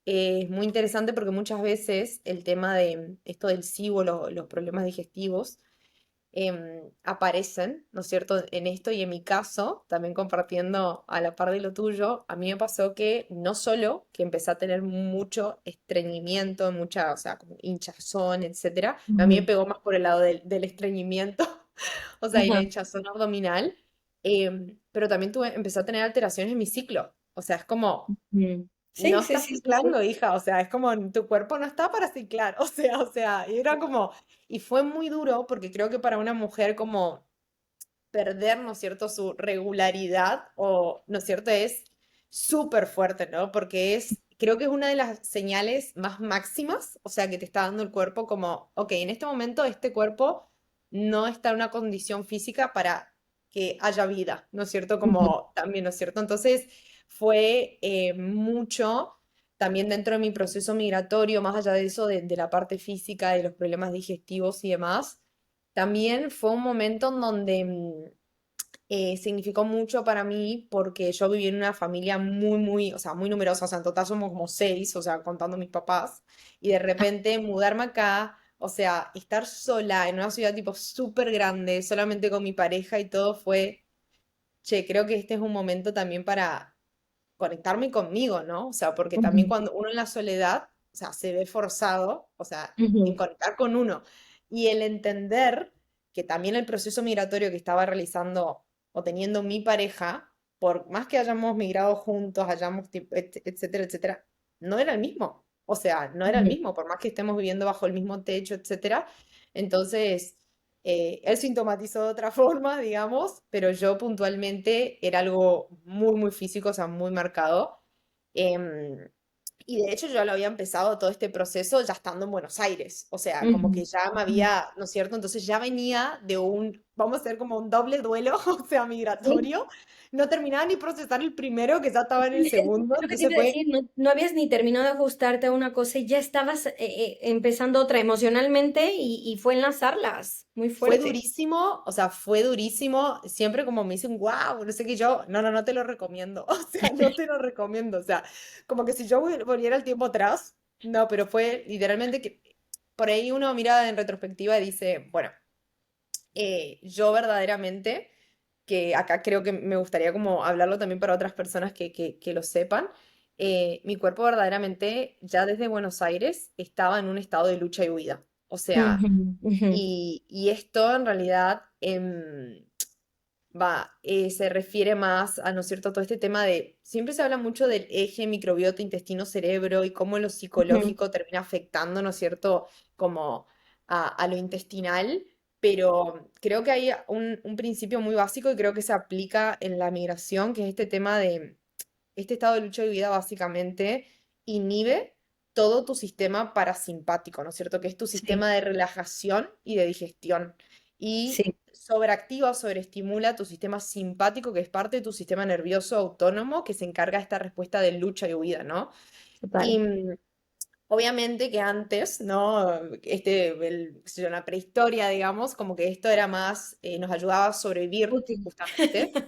es muy interesante porque muchas veces el tema de esto del SIBO, los problemas digestivos, aparecen, ¿no es cierto?, en esto y en mi caso, también compartiendo a la par de lo tuyo, a mí me pasó que no solo que empecé a tener mucho estreñimiento, mucha, o sea, como hinchazón, etcétera, a mí me ujú, pegó más por el lado del estreñimiento, o sea, y la ajá, hinchazón abdominal, pero también empecé a tener alteraciones en mi ciclo, o sea, es como ujú. no Sí, sí, estás sí, sí, sí. ciclando, hija, o sea, es como tu cuerpo no está para ciclar, o sea, y era como, y fue muy duro porque creo que para una mujer como perder, ¿no es cierto?, su regularidad, o, ¿no es cierto?, es súper fuerte, ¿no? Porque creo que es una de las señales más máximas, o sea, que te está dando el cuerpo como, ok, en este momento este cuerpo no está en una condición física para que haya vida, ¿no es cierto? Ujú, Como también, ¿no es cierto? Entonces fue mucho también dentro de mi proceso migratorio, más allá de eso, de la parte física, de los problemas digestivos y demás, también fue un momento en donde significó mucho para mí porque yo viví en una familia muy, o sea, muy numerosa, o sea, en total somos como 6, o sea, contando mis papás, y de repente mudarme acá, o sea, estar sola en una ciudad tipo súper grande, solamente con mi pareja y todo fue, che, creo que este es un momento también para conectarme conmigo, ¿no? O sea, porque también ujú, cuando uno en la soledad, o sea, se ve forzado, o sea, en ujú, conectar con uno. Y el entender que también el proceso migratorio que estaba realizando o teniendo mi pareja, por más que hayamos migrado juntos, hayamos, etcétera, etcétera, no era el mismo. O sea, no era el ujú. mismo, por más que estemos viviendo bajo el mismo techo, etcétera. Entonces, él sintomatizó de otra forma, digamos, pero yo puntualmente era algo muy físico, o sea, muy marcado. Em, y de hecho yo lo había empezado todo este proceso ya estando en Buenos Aires, o sea, como Ujú, que ya me ujú. había, ¿no es cierto? Entonces ya venía de vamos a hacer como un doble duelo, o sea, Sí, migratorio. No terminaba ni procesar el primero, que ya estaba en el segundo, es lo que te entonces iba a fue decir, no, no habías ni terminado de ajustarte a una cosa y ya estabas empezando otra emocionalmente y fue enlazarlas, muy Fue fuerte. durísimo, o sea, fue durísimo. Siempre como me dicen, wow, no sé qué yo, no te lo recomiendo. O sea, no te lo recomiendo. O sea, como que si yo volviera el tiempo atrás, no, pero fue literalmente que por ahí uno mira en retrospectiva y dice, bueno, yo verdaderamente, que acá creo que me gustaría como hablarlo también para otras personas que lo sepan, mi cuerpo verdaderamente ya desde Buenos Aires estaba en un estado de lucha y huida. O sea, Ujú, ujú. y esto en realidad se refiere más a, ¿no es cierto?, todo este tema de, siempre se habla mucho del eje microbiota intestino-cerebro y cómo lo Ujú, psicológico termina afectando, ¿no es cierto?, como a lo intestinal, pero creo que hay un principio muy básico y creo que se aplica en la migración, que es este tema de, este estado de lucha y vida básicamente inhibe todo tu sistema parasimpático, ¿no es cierto? Que es tu sí, sistema de relajación y de digestión. Y sí, sobreactiva o sobreestimula tu sistema simpático, que es parte de tu sistema nervioso autónomo, que se encarga de esta respuesta de lucha y huida, ¿no? Y total. Obviamente que antes, ¿no? Qué sé yo, en la prehistoria, digamos, como que esto era más, nos ayudaba a sobrevivir, Útil. justamente,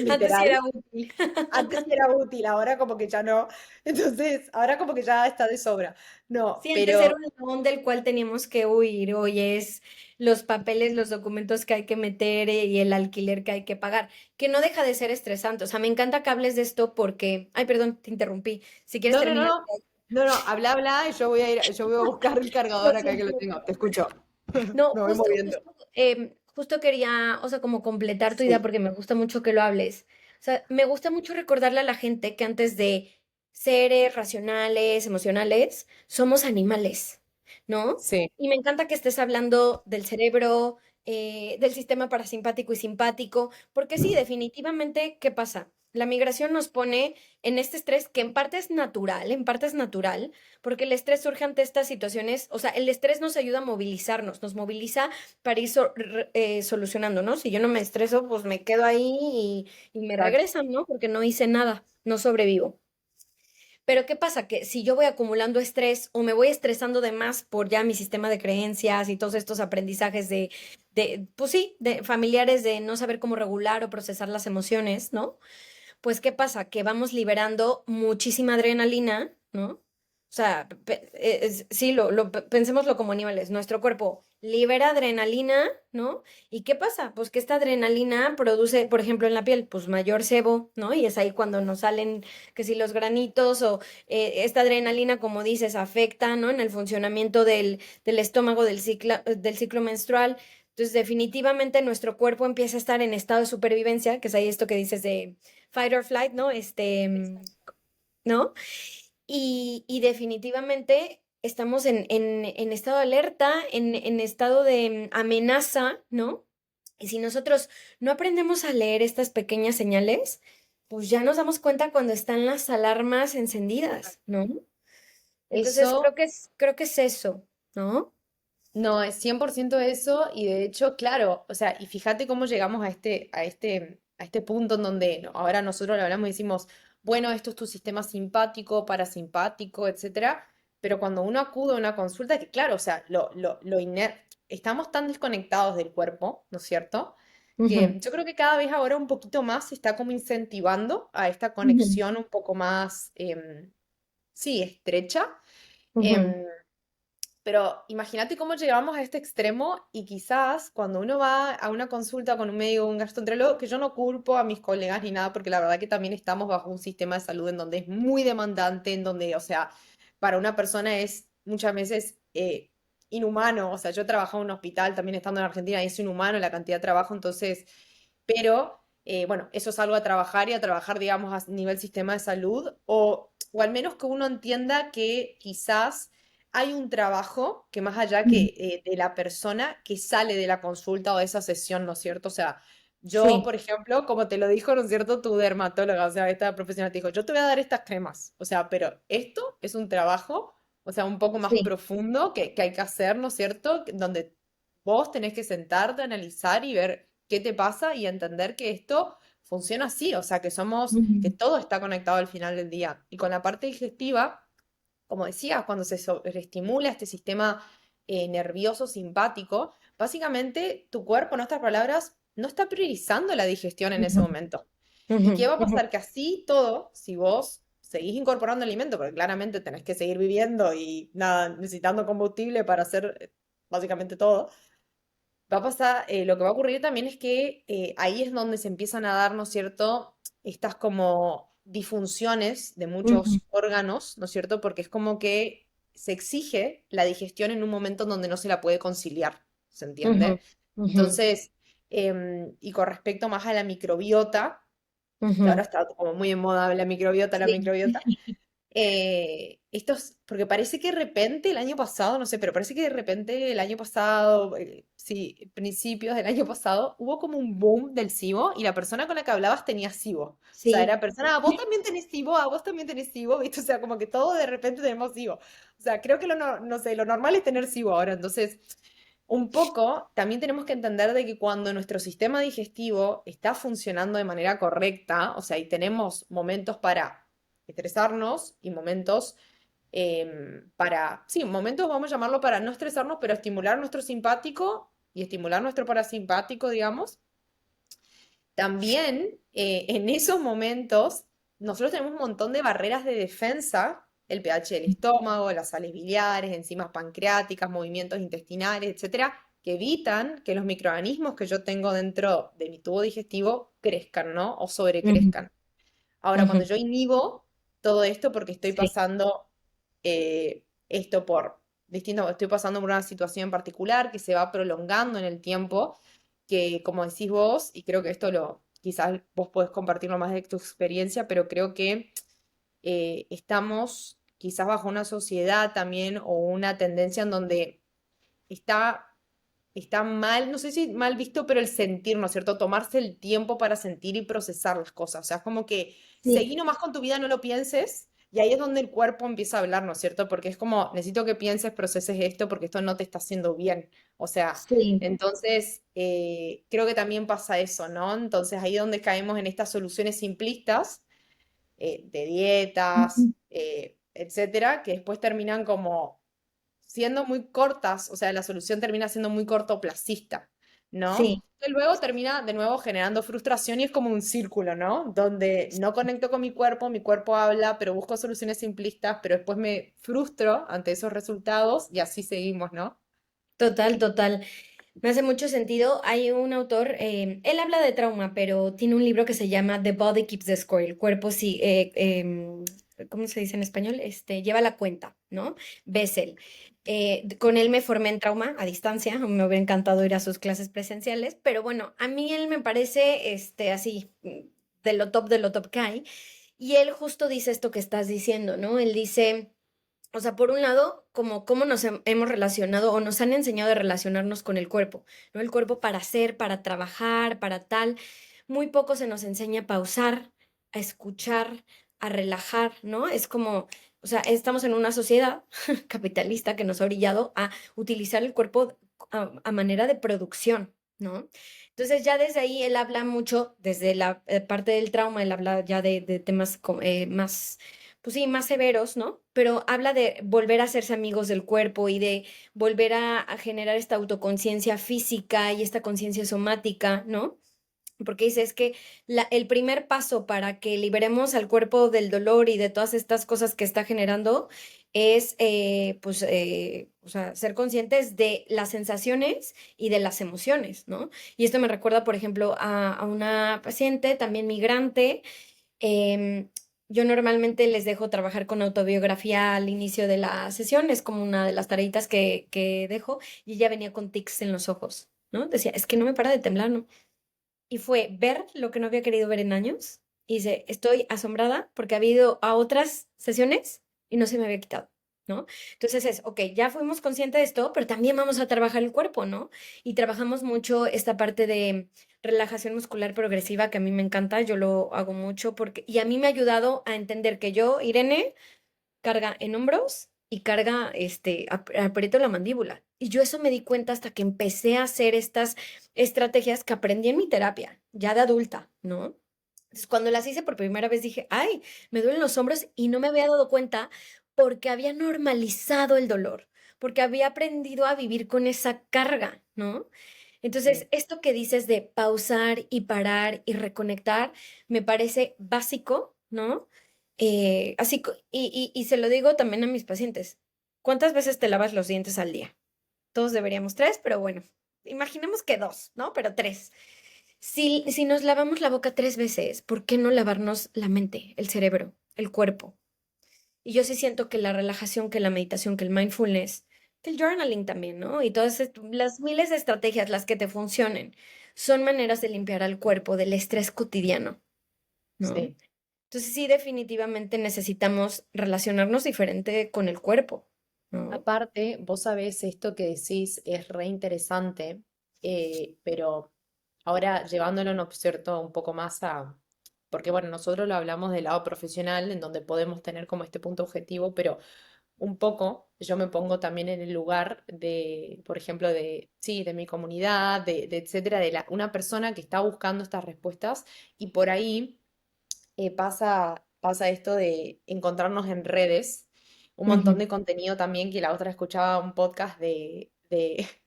Antes sí literal. era útil. Antes sí era útil, ahora como que ya no. Entonces, ahora como que ya está de sobra. No, Sí, antes pero era un león del cual teníamos que huir. Hoy es los papeles, los documentos que hay que meter y el alquiler que hay que pagar, que no deja de ser estresante. O sea, me encanta que hables de esto porque, ay, perdón, te interrumpí. Si quieres no, no, no, terminar. no. No, no, habla, habla, y yo voy a ir, yo voy a buscar el Lo cargador acá que siento, lo lo tengo. Te siento. escucho. No, Me voy moviendo. justo quería, o sea, como completar tu idea Sí, porque me gusta mucho que lo hables. O sea, me gusta mucho recordarle a la gente que antes de seres racionales, emocionales, somos animales, ¿no? sí. Y me encanta que estés hablando del cerebro, del sistema parasimpático y simpático, porque sí, definitivamente, ¿qué pasa? La migración nos pone en este estrés que en parte es natural, porque el estrés surge ante estas situaciones, o sea, el estrés nos ayuda a movilizarnos, nos moviliza para ir solucionando, ¿no? Si yo no me estreso, pues me quedo ahí y me Exacto. regresan, ¿no? Porque no hice nada, no sobrevivo. Pero ¿qué pasa? Que si yo voy acumulando estrés o me voy estresando de más por ya mi sistema de creencias y todos estos aprendizajes pues sí, de familiares de no saber cómo regular o procesar las emociones, ¿no? Pues, ¿qué pasa? Que vamos liberando muchísima adrenalina, ¿no? O sea, sí, pensémoslo como animales. Nuestro cuerpo libera adrenalina, ¿no? ¿Y qué pasa? Pues que esta adrenalina produce, por ejemplo, en la piel, pues mayor sebo, ¿no? Y es ahí cuando nos salen, que si los granitos o esta adrenalina, como dices, afecta, ¿no? En el funcionamiento del estómago, del ciclo menstrual. Entonces, definitivamente nuestro cuerpo empieza a estar en estado de supervivencia, que es ahí esto que dices de fight or flight, ¿no? ¿No? Y definitivamente estamos en estado de alerta, en estado de amenaza, ¿no? Y si nosotros no aprendemos a leer estas pequeñas señales, pues ya nos damos cuenta cuando están las alarmas encendidas, ¿no? Entonces Eso creo que es eso, ¿no? no es 100% eso, y de hecho, claro, o sea, y fíjate cómo llegamos a este punto en donde ahora nosotros le hablamos y decimos, bueno, esto es tu sistema simpático, parasimpático, etcétera, pero cuando uno acude a una consulta, que claro, o sea, estamos tan desconectados del cuerpo, ¿no es cierto? Que Ujú, yo creo que cada vez ahora un poquito más se está como incentivando a esta ujú, conexión un poco más, sí, estrecha. ujú, em, pero imagínate cómo llegamos a este extremo y quizás cuando uno va a una consulta con un médico, un gastroenterólogo, que yo no culpo a mis colegas ni nada, porque la verdad que también estamos bajo un sistema de salud en donde es muy demandante, en donde, o sea, para una persona es muchas veces inhumano. O sea, yo he trabajado en un hospital también estando en Argentina y es inhumano la cantidad de trabajo, entonces, pero bueno, eso es algo a trabajar y a trabajar, digamos, a nivel sistema de salud, o al menos que uno entienda que quizás hay un trabajo que más allá ujú. que de la persona que sale de la consulta o de esa sesión, ¿no es cierto? O sea, yo, Sí. por ejemplo, como te lo dijo, ¿no es cierto? Tu dermatóloga, o sea, esta profesional te dijo, yo te voy a dar estas cremas, o sea, pero esto es un trabajo, o sea, un poco más Sí. profundo que hay que hacer, ¿no es cierto? Donde vos tenés que sentarte, analizar y ver qué te pasa y entender que esto funciona así, o sea, que somos, que Ujú, todo está conectado al final del día. Y con la parte digestiva, como decía, cuando se sobreestimula este sistema nervioso simpático, básicamente tu cuerpo, en otras palabras, no está priorizando la digestión en ese ujú, momento. ¿Y ujú, qué va a ujú. pasar? Que así todo, si vos seguís incorporando alimento, porque claramente tenés que seguir viviendo y nada, necesitando combustible para hacer básicamente todo, va a pasar, lo que va a ocurrir también es que ahí es donde se empiezan a dar, ¿no es cierto?, estas como disfunciones de Ujú, muchos órganos, ¿no es cierto?, porque es como que se exige la digestión en un momento en donde no se la puede conciliar, ¿se ujú, entiende? ujú, Entonces, y con respecto más a la microbiota, que ahora ujú. está como muy en moda la Sí. microbiota, porque parece que de repente el año pasado, no sé, pero parece que de repente el año pasado, sí, principios del año pasado, hubo como un boom del SIBO y la persona con la que hablabas tenía SIBO. O sea, Sí. era persona, "Ah, vos también tenés SIBO, vos también tenés SIBO", ¿viste? O sea, como que todos de repente tenemos SIBO. O sea, creo que no sé, lo normal es tener SIBO ahora. Entonces, un poco también tenemos que entender de que cuando nuestro sistema digestivo está funcionando de manera correcta, o sea, y tenemos momentos para estresarnos y momentos para, sí, momentos vamos a llamarlo para no estresarnos, pero estimular nuestro simpático y estimular nuestro parasimpático, digamos. También en esos momentos nosotros tenemos un montón de barreras de defensa, el pH del estómago, las sales biliares, enzimas pancreáticas, movimientos intestinales, etcétera, que evitan que los microorganismos que yo tengo dentro de mi tubo digestivo crezcan, ¿no? O Ujú, sobrecrezcan. Ahora, cuando ujú. yo inhibo todo esto porque estoy Sí, pasando esto por distinto, estoy pasando por una situación en particular que se va prolongando en el tiempo, que como decís vos, y creo que esto lo, quizás vos podés compartirlo más de tu experiencia, pero creo que estamos quizás bajo una sociedad también o una tendencia en donde está está mal, no sé si mal visto, pero el sentir, ¿no es cierto? Tomarse el tiempo para sentir y procesar las cosas. O sea, es como que seguí sí, nomás con tu vida, no lo pienses, y ahí es donde el cuerpo empieza a hablar, ¿no es cierto? Porque es como, necesito que pienses, proceses esto, porque esto no te está haciendo bien. O sea, sí. entonces, creo que también pasa eso, ¿no? Entonces ahí es donde caemos en estas soluciones simplistas de dietas, Ujú. etcétera, que después terminan como siendo muy cortas, o sea, la solución termina siendo muy cortoplacista, ¿no? Sí. Que luego termina de nuevo generando frustración y es como un círculo, ¿no? Donde no conecto con mi cuerpo habla, pero busco soluciones simplistas, pero después me frustro ante esos resultados y así seguimos, ¿no? Total, total. Me hace mucho sentido. Hay un autor, él habla de trauma, pero tiene un libro que se llama The Body Keeps the Score. El cuerpo sí, ¿cómo se dice en español? Lleva la cuenta, ¿no? Bessel. Con él me formé en trauma a distancia. Me hubiera encantado ir a sus clases presenciales, pero bueno, a mí él me parece, así, de lo top que hay. Y él justo dice esto que estás diciendo, ¿no? Él dice, o sea, por un lado, como cómo nos hemos relacionado o nos han enseñado a relacionarnos con el cuerpo, ¿no? El cuerpo para hacer, para trabajar, para tal. Muy poco se nos enseña a pausar, a escuchar, a relajar, ¿no? Es como, o sea, estamos en una sociedad capitalista que nos ha orillado a utilizar el cuerpo a manera de producción, ¿no? Entonces ya desde ahí él habla mucho, desde la parte del trauma, él habla ya de temas más pues sí, más severos, ¿no? Pero habla de volver a hacerse amigos del cuerpo y de volver a generar esta autoconciencia física y esta conciencia somática, ¿no? Porque dice, es que el primer paso para que liberemos al cuerpo del dolor y de todas estas cosas que está generando es, o sea, ser conscientes de las sensaciones y de las emociones, ¿no? Y esto me recuerda, por ejemplo, a una paciente, también migrante. Em, yo normalmente les dejo trabajar con autobiografía al inicio de la sesión, es como una de las tareitas que dejo, y ella venía con tics en los ojos, ¿no? Decía, es que no me para de temblar, ¿no? Y fue ver lo que no había querido ver en años, y dice, estoy asombrada porque ha habido a otras sesiones y no se me había quitado, ¿no? Entonces es, ok, ya fuimos conscientes de esto, pero también vamos a trabajar el cuerpo, ¿no? Y trabajamos mucho esta parte de relajación muscular progresiva que a mí me encanta, yo lo hago mucho porque, y a mí me ha ayudado a entender que yo, Irene, carga en hombros y carga, aprieto la mandíbula. Y yo eso me di cuenta hasta que empecé a hacer estas estrategias que aprendí en mi terapia, ya de adulta, ¿no? Entonces, cuando las hice por primera vez dije, ay, me duelen los hombros y no me había dado cuenta porque había normalizado el dolor, porque había aprendido a vivir con esa carga, ¿no? Entonces, Sí. esto que dices de pausar y parar y reconectar me parece básico, ¿no? Y se lo digo también a mis pacientes. ¿Cuántas veces te lavas los dientes al día? Todos deberíamos tres, pero bueno, imaginemos que dos, ¿no? Pero tres. Si nos lavamos la boca tres veces, ¿por qué no lavarnos la mente, el cerebro, el cuerpo? Y yo sí siento que la relajación, que la meditación, que el mindfulness, que el journaling también, ¿no? Y todas las miles de estrategias, las que te funcionen, son maneras de limpiar al cuerpo del estrés cotidiano, ¿no? Sí. Entonces sí, definitivamente necesitamos relacionarnos diferente con el cuerpo, ¿no? Aparte, vos sabés, esto que decís es re interesante, pero ahora llevándolo, ¿no es cierto?, un poco más a, porque bueno, nosotros lo hablamos del lado profesional, en donde podemos tener como este punto objetivo, pero un poco yo me pongo también en el lugar de, por ejemplo, de, sí, de mi comunidad, de etcétera, una persona que está buscando estas respuestas y por ahí pasa esto de encontrarnos en redes un montón Ujú. de contenido también, que la otra escuchaba un podcast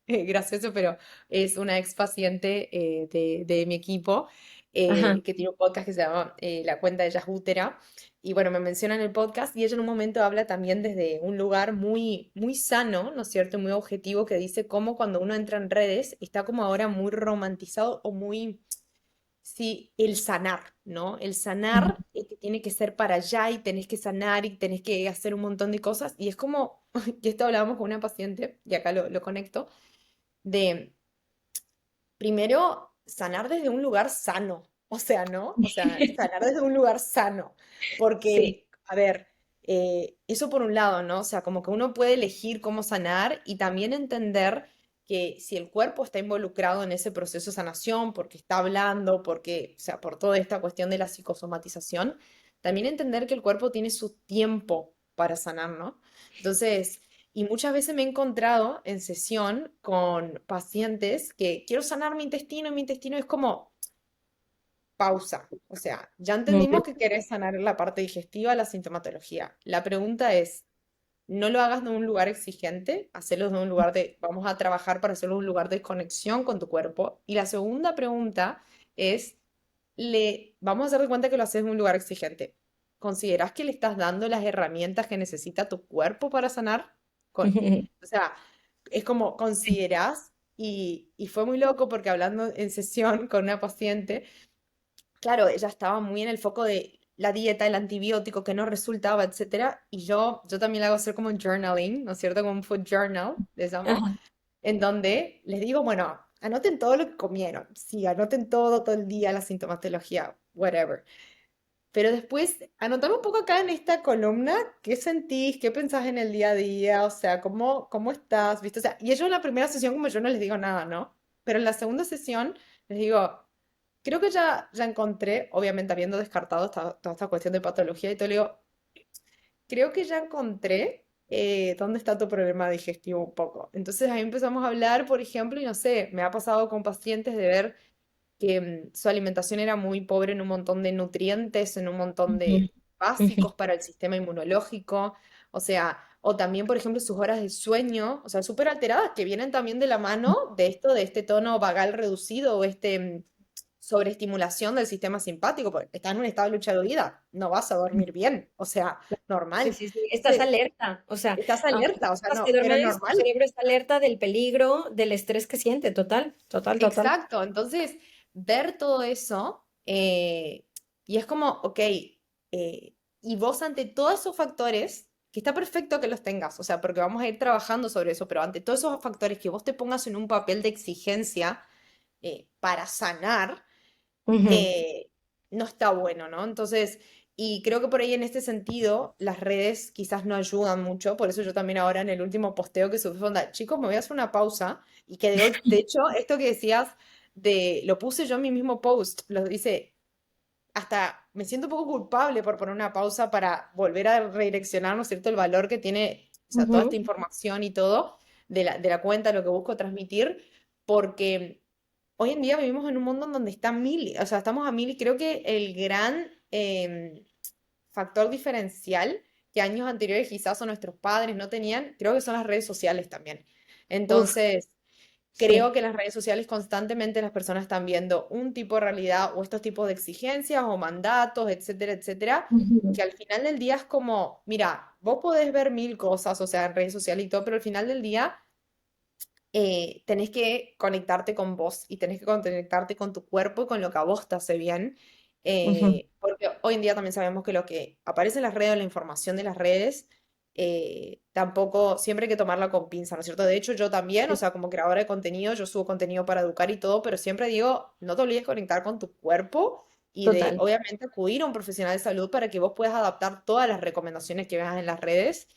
gracioso, pero es una ex paciente de mi equipo, Ajá. que tiene un podcast que se llama La cuenta de Ella es Útera. Y bueno, me menciona en el podcast y ella en un momento habla también desde un lugar muy, muy sano, ¿no es cierto? Muy objetivo, que dice cómo cuando uno entra en redes está como ahora muy romantizado o muy, sí, el sanar, ¿no? El Ujú. sanar que tiene que ser para allá y tenés que sanar y tenés que hacer un montón de cosas. Y es como, y esto hablábamos con una paciente, y acá lo conecto, de primero sanar desde un lugar sano, o sea, ¿no? O sea, sanar desde un lugar sano, Sí. porque, a ver, eso por un lado, ¿no? O sea, como que uno puede elegir cómo sanar y también entender que si el cuerpo está involucrado en ese proceso de sanación, porque está hablando, porque, o sea, por toda esta cuestión de la psicosomatización, también entender que el cuerpo tiene su tiempo para sanar, ¿no? Entonces, y muchas veces me he encontrado en sesión con pacientes que quiero sanar mi intestino es como pausa. O sea, ya Ujú. entendimos que querés sanar la parte digestiva, la sintomatología. La pregunta es, no lo hagas de un lugar exigente, hazlo de un lugar de, vamos a trabajar para hacerlo de un lugar de conexión con tu cuerpo. Y la segunda pregunta es, vamos a hacer de cuenta que lo haces de un lugar exigente. ¿Consideras que le estás dando las herramientas que necesita tu cuerpo para sanar? O sea, es como Sí. consideras, y fue muy loco porque hablando en sesión con una paciente, claro, ella estaba muy en el foco de la dieta, el antibiótico que no resultaba, etcétera, y yo también le hago hacer como un journaling, ¿no es cierto? Como un food journal, les llamo, Ajá. en donde les digo, bueno, anoten todo lo que comieron, sí, anoten todo, todo el día, la sintomatología, whatever. Pero después, anotame un poco acá en esta columna, ¿qué sentís? ¿Qué pensás en el día a día? O sea, ¿cómo estás? ¿Viste? O sea, y ellos en la primera sesión, como yo no les digo nada, ¿no? Pero en la segunda sesión les digo, creo que ya encontré, obviamente habiendo descartado toda esta cuestión de patología y todo, le digo, creo que ya encontré dónde está tu problema digestivo un poco. Entonces ahí empezamos a hablar, por ejemplo, y no sé, me ha pasado con pacientes de ver que su alimentación era muy pobre en un montón de nutrientes, en un montón Ujú. de Ujú. básicos para el sistema inmunológico, o sea, o también, por ejemplo, sus horas de sueño, o sea, súper alteradas, que vienen también de la mano de esto, de este tono vagal reducido o este sobreestimulación del sistema simpático, porque estás en un estado de lucha de huida, no vas a dormir bien, o sea, Sí, normal. sí, sí, estás Entonces, alerta, o sea, estás aunque alerta, o sea, sepas que no, pero duermes, tu normal. cerebro está alerta del peligro, del estrés que siente, total, total, total. Exacto, entonces ver todo eso y es como, ok, y vos ante todos esos factores, que está perfecto que los tengas, o sea, porque vamos a ir trabajando sobre eso, pero ante todos esos factores que vos te pongas en un papel de exigencia para sanar, Ujú. eh, no está bueno, ¿no? Entonces, y creo que por ahí en este sentido, las redes quizás no ayudan mucho, por eso yo también ahora en el último posteo que subí, fue onda, chicos, me voy a hacer una pausa, y que de hecho, esto que decías, lo puse yo en mi mismo post, lo dice, hasta me siento un poco culpable por poner una pausa para volver a redireccionar, ¿no es cierto?, el valor que tiene, o sea, toda esta Ujú. información y todo de la cuenta, lo que busco transmitir, porque hoy en día vivimos en un mundo en donde está mil, o sea, estamos a mil y creo que el gran factor diferencial que años anteriores quizás o nuestros padres no tenían, creo que son las redes sociales también. Uf, Entonces, creo sí. que las redes sociales constantemente las personas están viendo un tipo de realidad o estos tipos de exigencias o mandatos, etcétera, etcétera, Ujú. que al final del día es como, mira, vos podés ver mil cosas, o sea, en redes sociales y todo, pero al final del día tenés que conectarte con vos y tenés que conectarte con tu cuerpo y con lo que a vos te hace bien. Ujú. Porque hoy en día también sabemos que lo que aparece en las redes, la información de las redes, tampoco, siempre hay que tomarla con pinza, ¿no es cierto? De hecho, yo también, o Sí, sea, como creadora de contenido, yo subo contenido para educar y todo, pero siempre digo, no te olvides de conectar con tu cuerpo y de, total. obviamente, acudir a un profesional de salud para que vos puedas adaptar todas las recomendaciones que veas en las redes,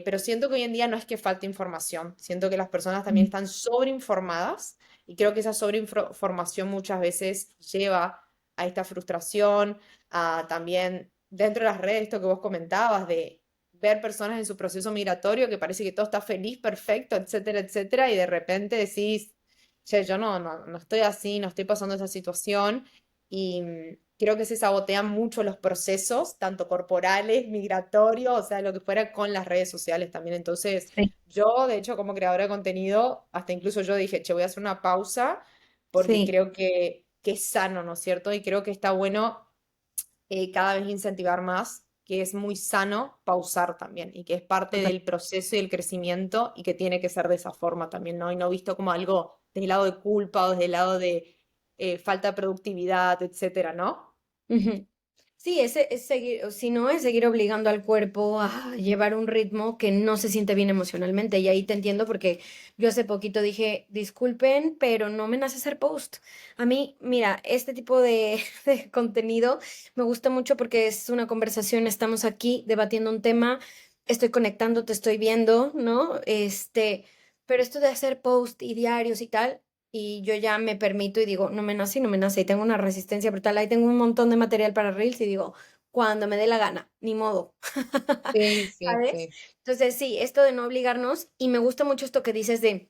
pero siento que hoy en día no es que falte información, siento que las personas también Ujú. están sobreinformadas y creo que esa sobreinformación muchas veces lleva a esta frustración, a también dentro de las redes, esto que vos comentabas, de ver personas en su proceso migratorio que parece que todo está feliz, perfecto, etcétera, etcétera, y de repente decís, che, yo no estoy así, no estoy pasando esa situación, y, creo que se sabotean mucho los procesos, tanto corporales, migratorios, o sea, lo que fuera con las redes sociales también. Entonces, Sí, yo, de hecho, como creadora de contenido, hasta incluso yo dije, che, voy a hacer una pausa porque sí, creo que es sano, ¿no es cierto? Y creo que está bueno cada vez incentivar más, que es muy sano pausar también y que es parte total. del proceso y el crecimiento y que tiene que ser de esa forma también, ¿no? Y no visto como algo desde el lado de culpa o desde el lado de falta de productividad, etcétera, ¿no? Ujú. Sí, es seguir, o si no, es seguir obligando al cuerpo a llevar un ritmo que no se siente bien emocionalmente. Y ahí te entiendo porque yo hace poquito dije, disculpen, pero no me nace hacer post. A mí, mira, este tipo de, de contenido me gusta mucho porque es una conversación, estamos aquí debatiendo un tema, estoy conectando, te estoy viendo, ¿no? Pero esto de hacer post y diarios y tal, y yo ya me permito y digo, no me nace y no me nace, y tengo una resistencia brutal, ahí tengo un montón de material para Reels y digo, cuando me dé la gana, ni modo, Sí, sí, ¿sabes? sí. Entonces, sí, esto de no obligarnos, y me gusta mucho esto que dices de,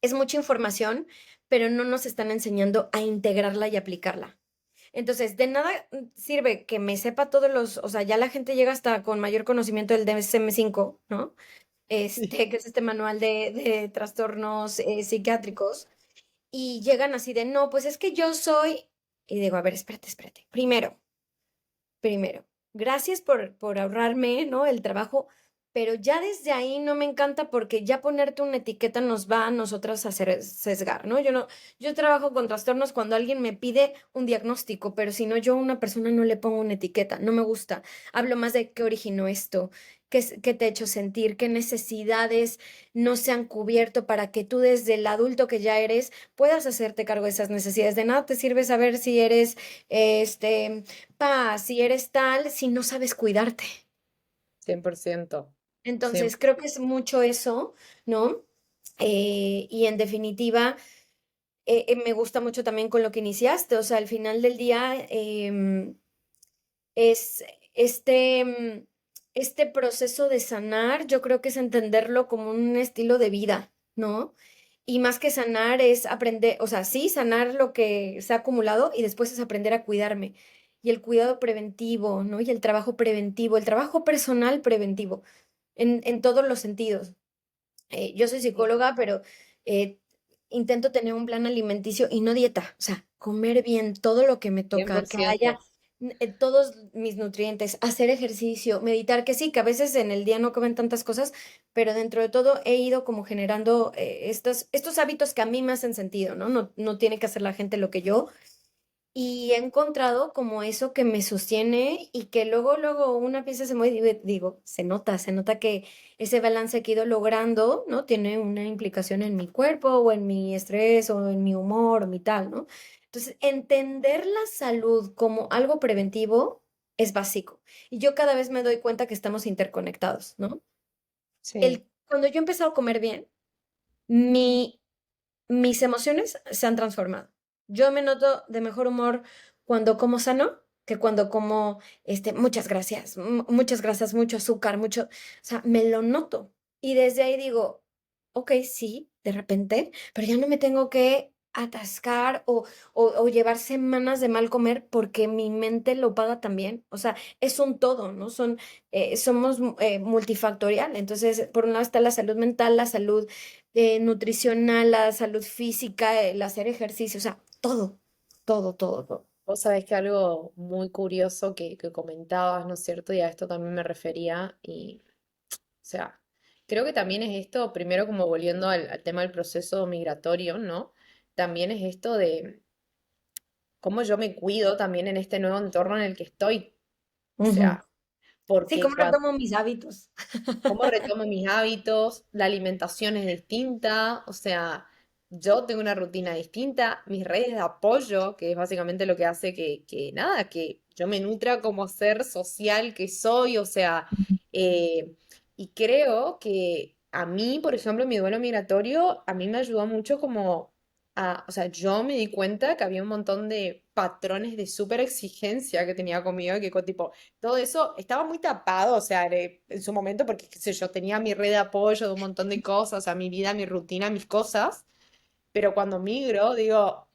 es mucha información, pero no nos están enseñando a integrarla y aplicarla. Entonces, de nada sirve que me sepa todos los, o sea, ya la gente llega hasta con mayor conocimiento del DSM-5, ¿no? Sí. Que es este manual de trastornos psiquiátricos, y llegan así de, no, pues es que yo soy, y digo, a ver, espérate, espérate. Primero, gracias por ahorrarme, ¿no? El trabajo, pero ya desde ahí no me encanta porque ya ponerte una etiqueta nos va a nosotras a hacer sesgar, ¿no? Yo no, yo trabajo con trastornos cuando alguien me pide un diagnóstico, pero si no, yo a una persona no le pongo una etiqueta, no me gusta. Hablo más de qué originó esto, qué te ha hecho sentir, qué necesidades no se han cubierto para que tú desde el adulto que ya eres puedas hacerte cargo de esas necesidades. De nada te sirve saber si eres, si eres tal, si no sabes cuidarte. 100%. Entonces, creo que 100%. es mucho eso, ¿no? Y en definitiva, me gusta mucho también con lo que iniciaste, o sea, al final del día es este, este proceso de sanar, yo creo que es entenderlo como un estilo de vida, ¿no? Y más que sanar es aprender, o sea, sí, sanar lo que se ha acumulado y después es aprender a cuidarme. Y el cuidado preventivo, ¿no? Y el trabajo preventivo, el trabajo personal preventivo, en todos los sentidos. Yo soy Sí, psicóloga, pero eh, intento tener un plan alimenticio y no dieta, o sea, comer bien todo lo que me cien toca, por que haya ciento todos mis nutrientes, hacer ejercicio, meditar, que sí, que a veces en el día no comen tantas cosas, pero dentro de todo he ido como generando estos hábitos que a mí me hacen sentido, ¿no? No, no tiene que hacer la gente lo que yo. Y he encontrado como eso que me sostiene y que luego una pieza se mueve y digo, se nota que ese balance que he ido logrando, ¿no? Tiene una implicación en mi cuerpo o en mi estrés o en mi humor o mi tal, ¿no? Entonces, entender la salud como algo preventivo es básico. Y yo cada vez me doy cuenta que estamos interconectados, ¿no? Sí, Cuando yo he empezado a comer bien, mi mis emociones se han transformado. Yo me noto de mejor humor cuando como sano que cuando como, muchas grasas, mucho azúcar, mucho, o sea, me lo noto. Y desde ahí digo, ok, sí, de repente, pero ya no me tengo que atascar o llevar semanas de mal comer porque mi mente lo paga también. O sea, es un todo, ¿no? Somos multifactorial. Entonces, por un lado está la salud mental, la salud nutricional, la salud física, el hacer ejercicio, o sea, todo, todo, todo, todo. vos sabés que algo muy curioso que comentabas, ¿no es cierto? Y a esto también me refería, y, o sea, creo que también es esto, primero como volviendo al tema del proceso migratorio, ¿no? También es esto de cómo yo me cuido también en este nuevo entorno en el que estoy. O Ujú. sea, Sí, porque ¿cómo cuando, retomo mis hábitos? cómo retomo mis hábitos, la alimentación es distinta, o sea, yo tengo una rutina distinta, mis redes de apoyo, que es básicamente lo que hace que nada, que yo me nutra como ser social que soy, o sea, eh, y creo que a mí, por ejemplo, mi duelo migratorio, a mí me ayudó mucho como o sea, yo me di cuenta que había un montón de patrones de súper exigencia que tenía conmigo, que tipo, todo eso estaba muy tapado, o sea, en su momento, porque qué sé yo, tenía mi red de apoyo de un montón de cosas, o sea, mi vida, mi rutina, mis cosas, pero cuando migro, digo,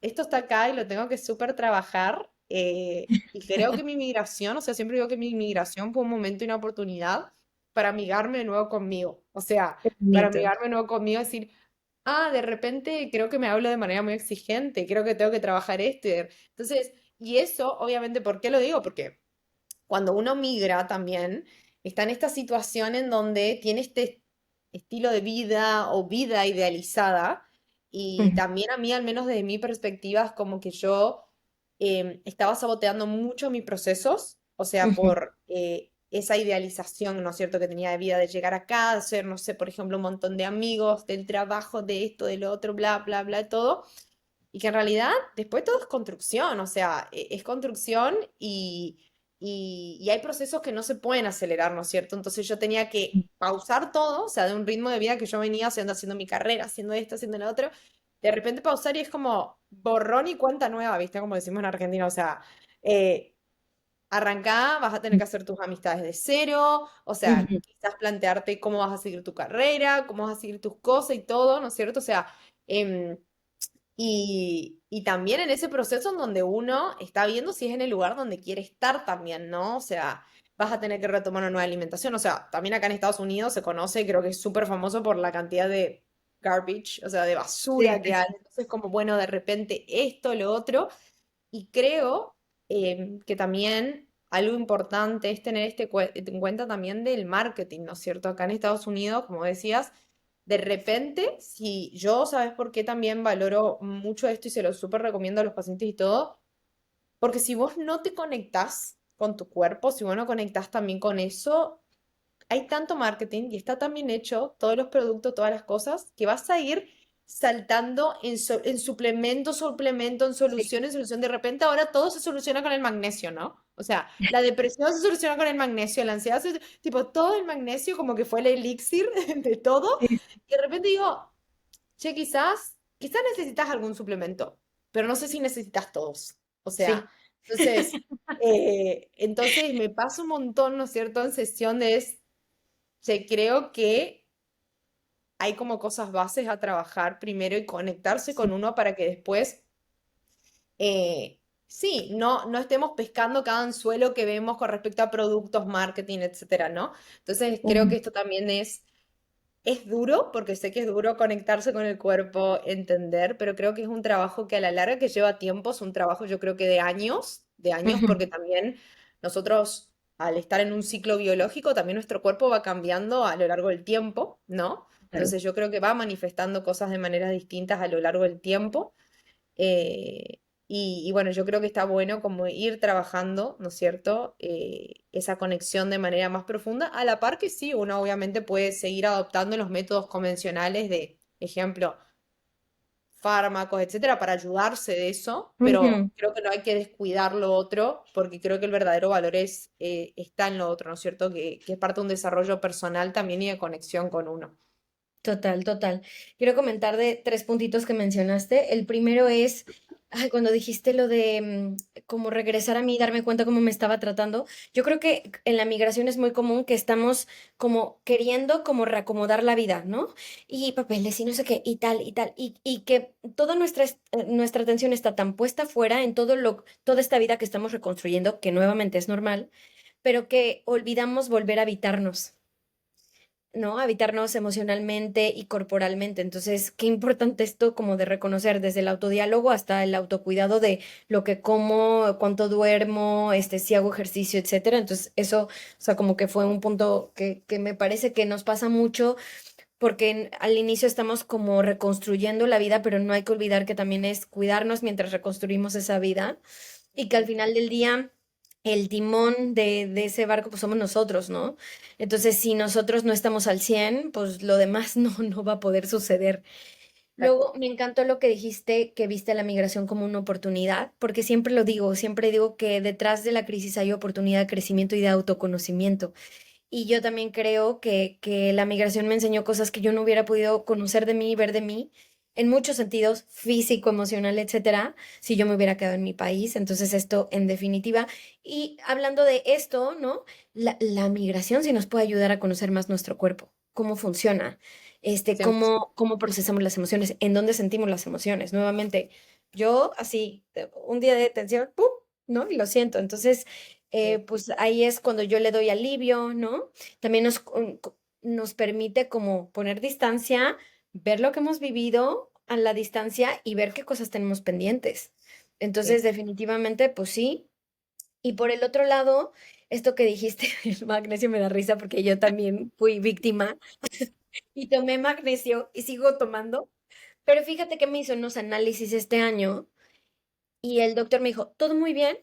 esto está acá y lo tengo que súper trabajar, Y creo que mi migración, o sea, siempre digo que mi migración fue un momento y una oportunidad para amigarme de nuevo conmigo. O sea, Qué para bonito. amigarme de nuevo conmigo, decir, de repente creo que me hablo de manera muy exigente, creo que tengo que trabajar esto. Entonces, y eso, obviamente, ¿por qué lo digo? Porque cuando uno migra también, está en esta situación en donde tiene este estilo de vida o vida idealizada. Y Ujú, también a mí, al menos desde mi perspectiva, es como que yo estaba saboteando mucho mis procesos, o sea, ujú. por esa idealización, ¿no es cierto?, que tenía de vida, de llegar acá, de hacer, no sé, por ejemplo, un montón de amigos, del trabajo, de esto, de lo otro, bla, bla, bla, todo. Y que en realidad después todo es construcción, o sea, es construcción y hay procesos que no se pueden acelerar, ¿no es cierto? Entonces yo tenía que pausar todo, o sea, de un ritmo de vida que yo venía haciendo mi carrera, haciendo esto, haciendo lo otro, de repente pausar y es como borrón y cuenta nueva, ¿viste? Como decimos en Argentina, o sea, eh, arrancá, vas a tener que hacer tus amistades de cero, o sea, Ujú. quizás plantearte cómo vas a seguir tu carrera, cómo vas a seguir tus cosas y todo, ¿no es cierto? O sea, em, y también en ese proceso en donde uno está viendo si es en el lugar donde quiere estar también, ¿no? O sea, vas a tener que retomar una nueva alimentación. O sea, también acá en Estados Unidos se conoce, creo que es súper famoso por la cantidad de garbage, o sea, de Sí, basura sí, que hay. sí. Entonces, como, bueno, de repente esto, lo otro. Y creo que también algo importante es tener en cuenta también del marketing, ¿no es cierto? Acá en Estados Unidos, como decías, de repente, si yo, ¿sabes por qué también valoro mucho esto y se lo súper recomiendo a los pacientes y todo? Porque si vos no te conectás con tu cuerpo, si vos no conectás también con eso, hay tanto marketing y está tan bien hecho, todos los productos, todas las cosas, que vas a ir saltando en suplemento, suplemento, Sí, en solución. De repente ahora todo se soluciona con el magnesio, ¿no? O sea, la depresión se soluciona con el magnesio, la ansiedad, tipo, todo el magnesio como que fue el elixir de todo. sí, Y de repente digo, che, quizás necesitas algún suplemento, pero no sé si necesitas todos. O sea, sí. entonces, entonces me pasa un montón, ¿no es cierto?, en sesión creo que hay como cosas bases a trabajar primero y conectarse con Sí. uno para que después, sí, no estemos pescando cada anzuelo que vemos con respecto a productos, marketing, etcétera, ¿no? Entonces creo que Ujú. esto también es duro, porque sé que es duro conectarse con el cuerpo, entender, pero creo que es un trabajo que a la larga que lleva tiempo, es un trabajo yo creo que de años, Ujú. porque también nosotros, al estar en un ciclo biológico, también nuestro cuerpo va cambiando a lo largo del tiempo, ¿no? Claro. Entonces yo creo que va manifestando cosas de maneras distintas a lo largo del tiempo. eh, y bueno, yo creo que está bueno como ir trabajando, ¿no es cierto? Esa conexión de manera más profunda, a la par que sí, uno obviamente puede seguir adoptando los métodos convencionales de, ejemplo, fármacos, etcétera, para ayudarse de eso, pero Ujú. creo que no hay que descuidar lo otro, porque creo que el verdadero valor está en lo otro, ¿no es cierto? Que es parte de un desarrollo personal también y de conexión con uno. Total, total. Quiero comentar de tres puntitos que mencionaste. El primero es, ay, cuando dijiste lo de como regresar a mí y darme cuenta cómo me estaba tratando. Yo creo que en la migración es muy común que estamos como queriendo como reacomodar la vida, ¿no? Y papeles y no sé qué, y tal, y tal. Y que toda nuestra atención está tan puesta fuera en toda esta vida que estamos reconstruyendo, que nuevamente es normal, pero que olvidamos volver a habitarnos. ¿No? Habitarnos emocionalmente y corporalmente. Entonces, qué importante esto como de reconocer desde el autodiálogo hasta el autocuidado de lo que como, cuánto duermo, si hago ejercicio, etcétera. Entonces, eso, o sea, como que fue un punto que me parece que nos pasa mucho porque al inicio estamos como reconstruyendo la vida, pero no hay que olvidar que también es cuidarnos mientras reconstruimos esa vida y que al final del día el timón de ese barco pues somos nosotros, ¿no? Entonces, si nosotros no estamos al 100 pues lo demás no va a poder suceder. Luego, Exacto. me encantó lo que dijiste, que viste la migración como una oportunidad, porque siempre digo que detrás de la crisis hay oportunidad de crecimiento y de autoconocimiento. Y yo también creo que la migración me enseñó cosas que yo no hubiera podido conocer de mí, ver de mí, en muchos sentidos, físico, emocional, etcétera, si yo me hubiera quedado en mi país. Entonces, esto en definitiva. Y hablando de esto, ¿no? La migración sí nos puede ayudar a conocer más nuestro cuerpo, cómo funciona, 100%. cómo procesamos las emociones, en dónde sentimos las emociones. Nuevamente, yo así, un día de tensión, ¡pum! ¿no? Y lo siento. Entonces, Sí, pues ahí es cuando yo le doy alivio, ¿no? También nos permite como poner distancia, ver lo que hemos vivido a la distancia y ver qué cosas tenemos pendientes. Entonces, sí. definitivamente, pues sí. Y por el otro lado, esto que dijiste, el magnesio me da risa porque yo también fui víctima y tomé magnesio y sigo tomando. Pero fíjate que me hizo unos análisis este año y el doctor me dijo, todo muy bien,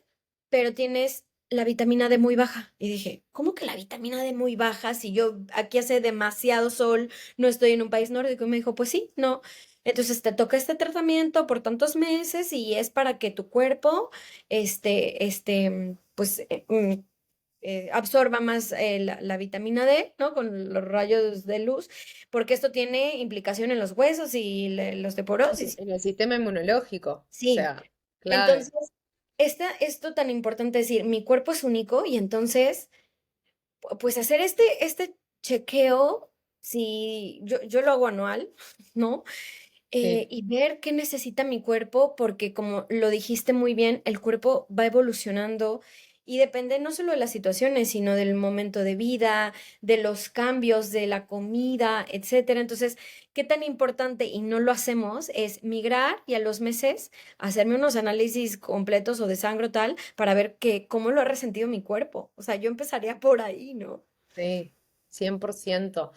pero tienes la vitamina D muy baja. Y dije, ¿cómo que la vitamina D muy baja? Si yo aquí hace demasiado sol, no estoy en un país nórdico. Y me dijo, pues sí, no. Entonces te toca este tratamiento por tantos meses y es para que tu cuerpo, pues, absorba más la vitamina D, ¿no? Con los rayos de luz, porque esto tiene implicación en los huesos y la osteoporosis. En el sistema inmunológico, o Sí, sea, clave. entonces, esto tan importante decir, mi cuerpo es único y entonces, pues hacer este chequeo, si yo lo hago anual, ¿no? Sí. Y ver qué necesita mi cuerpo, porque como lo dijiste muy bien, el cuerpo va evolucionando y depende no solo de las situaciones, sino del momento de vida, de los cambios, de la comida, etcétera. Entonces, qué tan importante y no lo hacemos es migrar y a los meses hacerme unos análisis completos o de sangre o tal para ver cómo lo ha resentido mi cuerpo. O sea, yo empezaría por ahí, ¿no? Sí, 100%.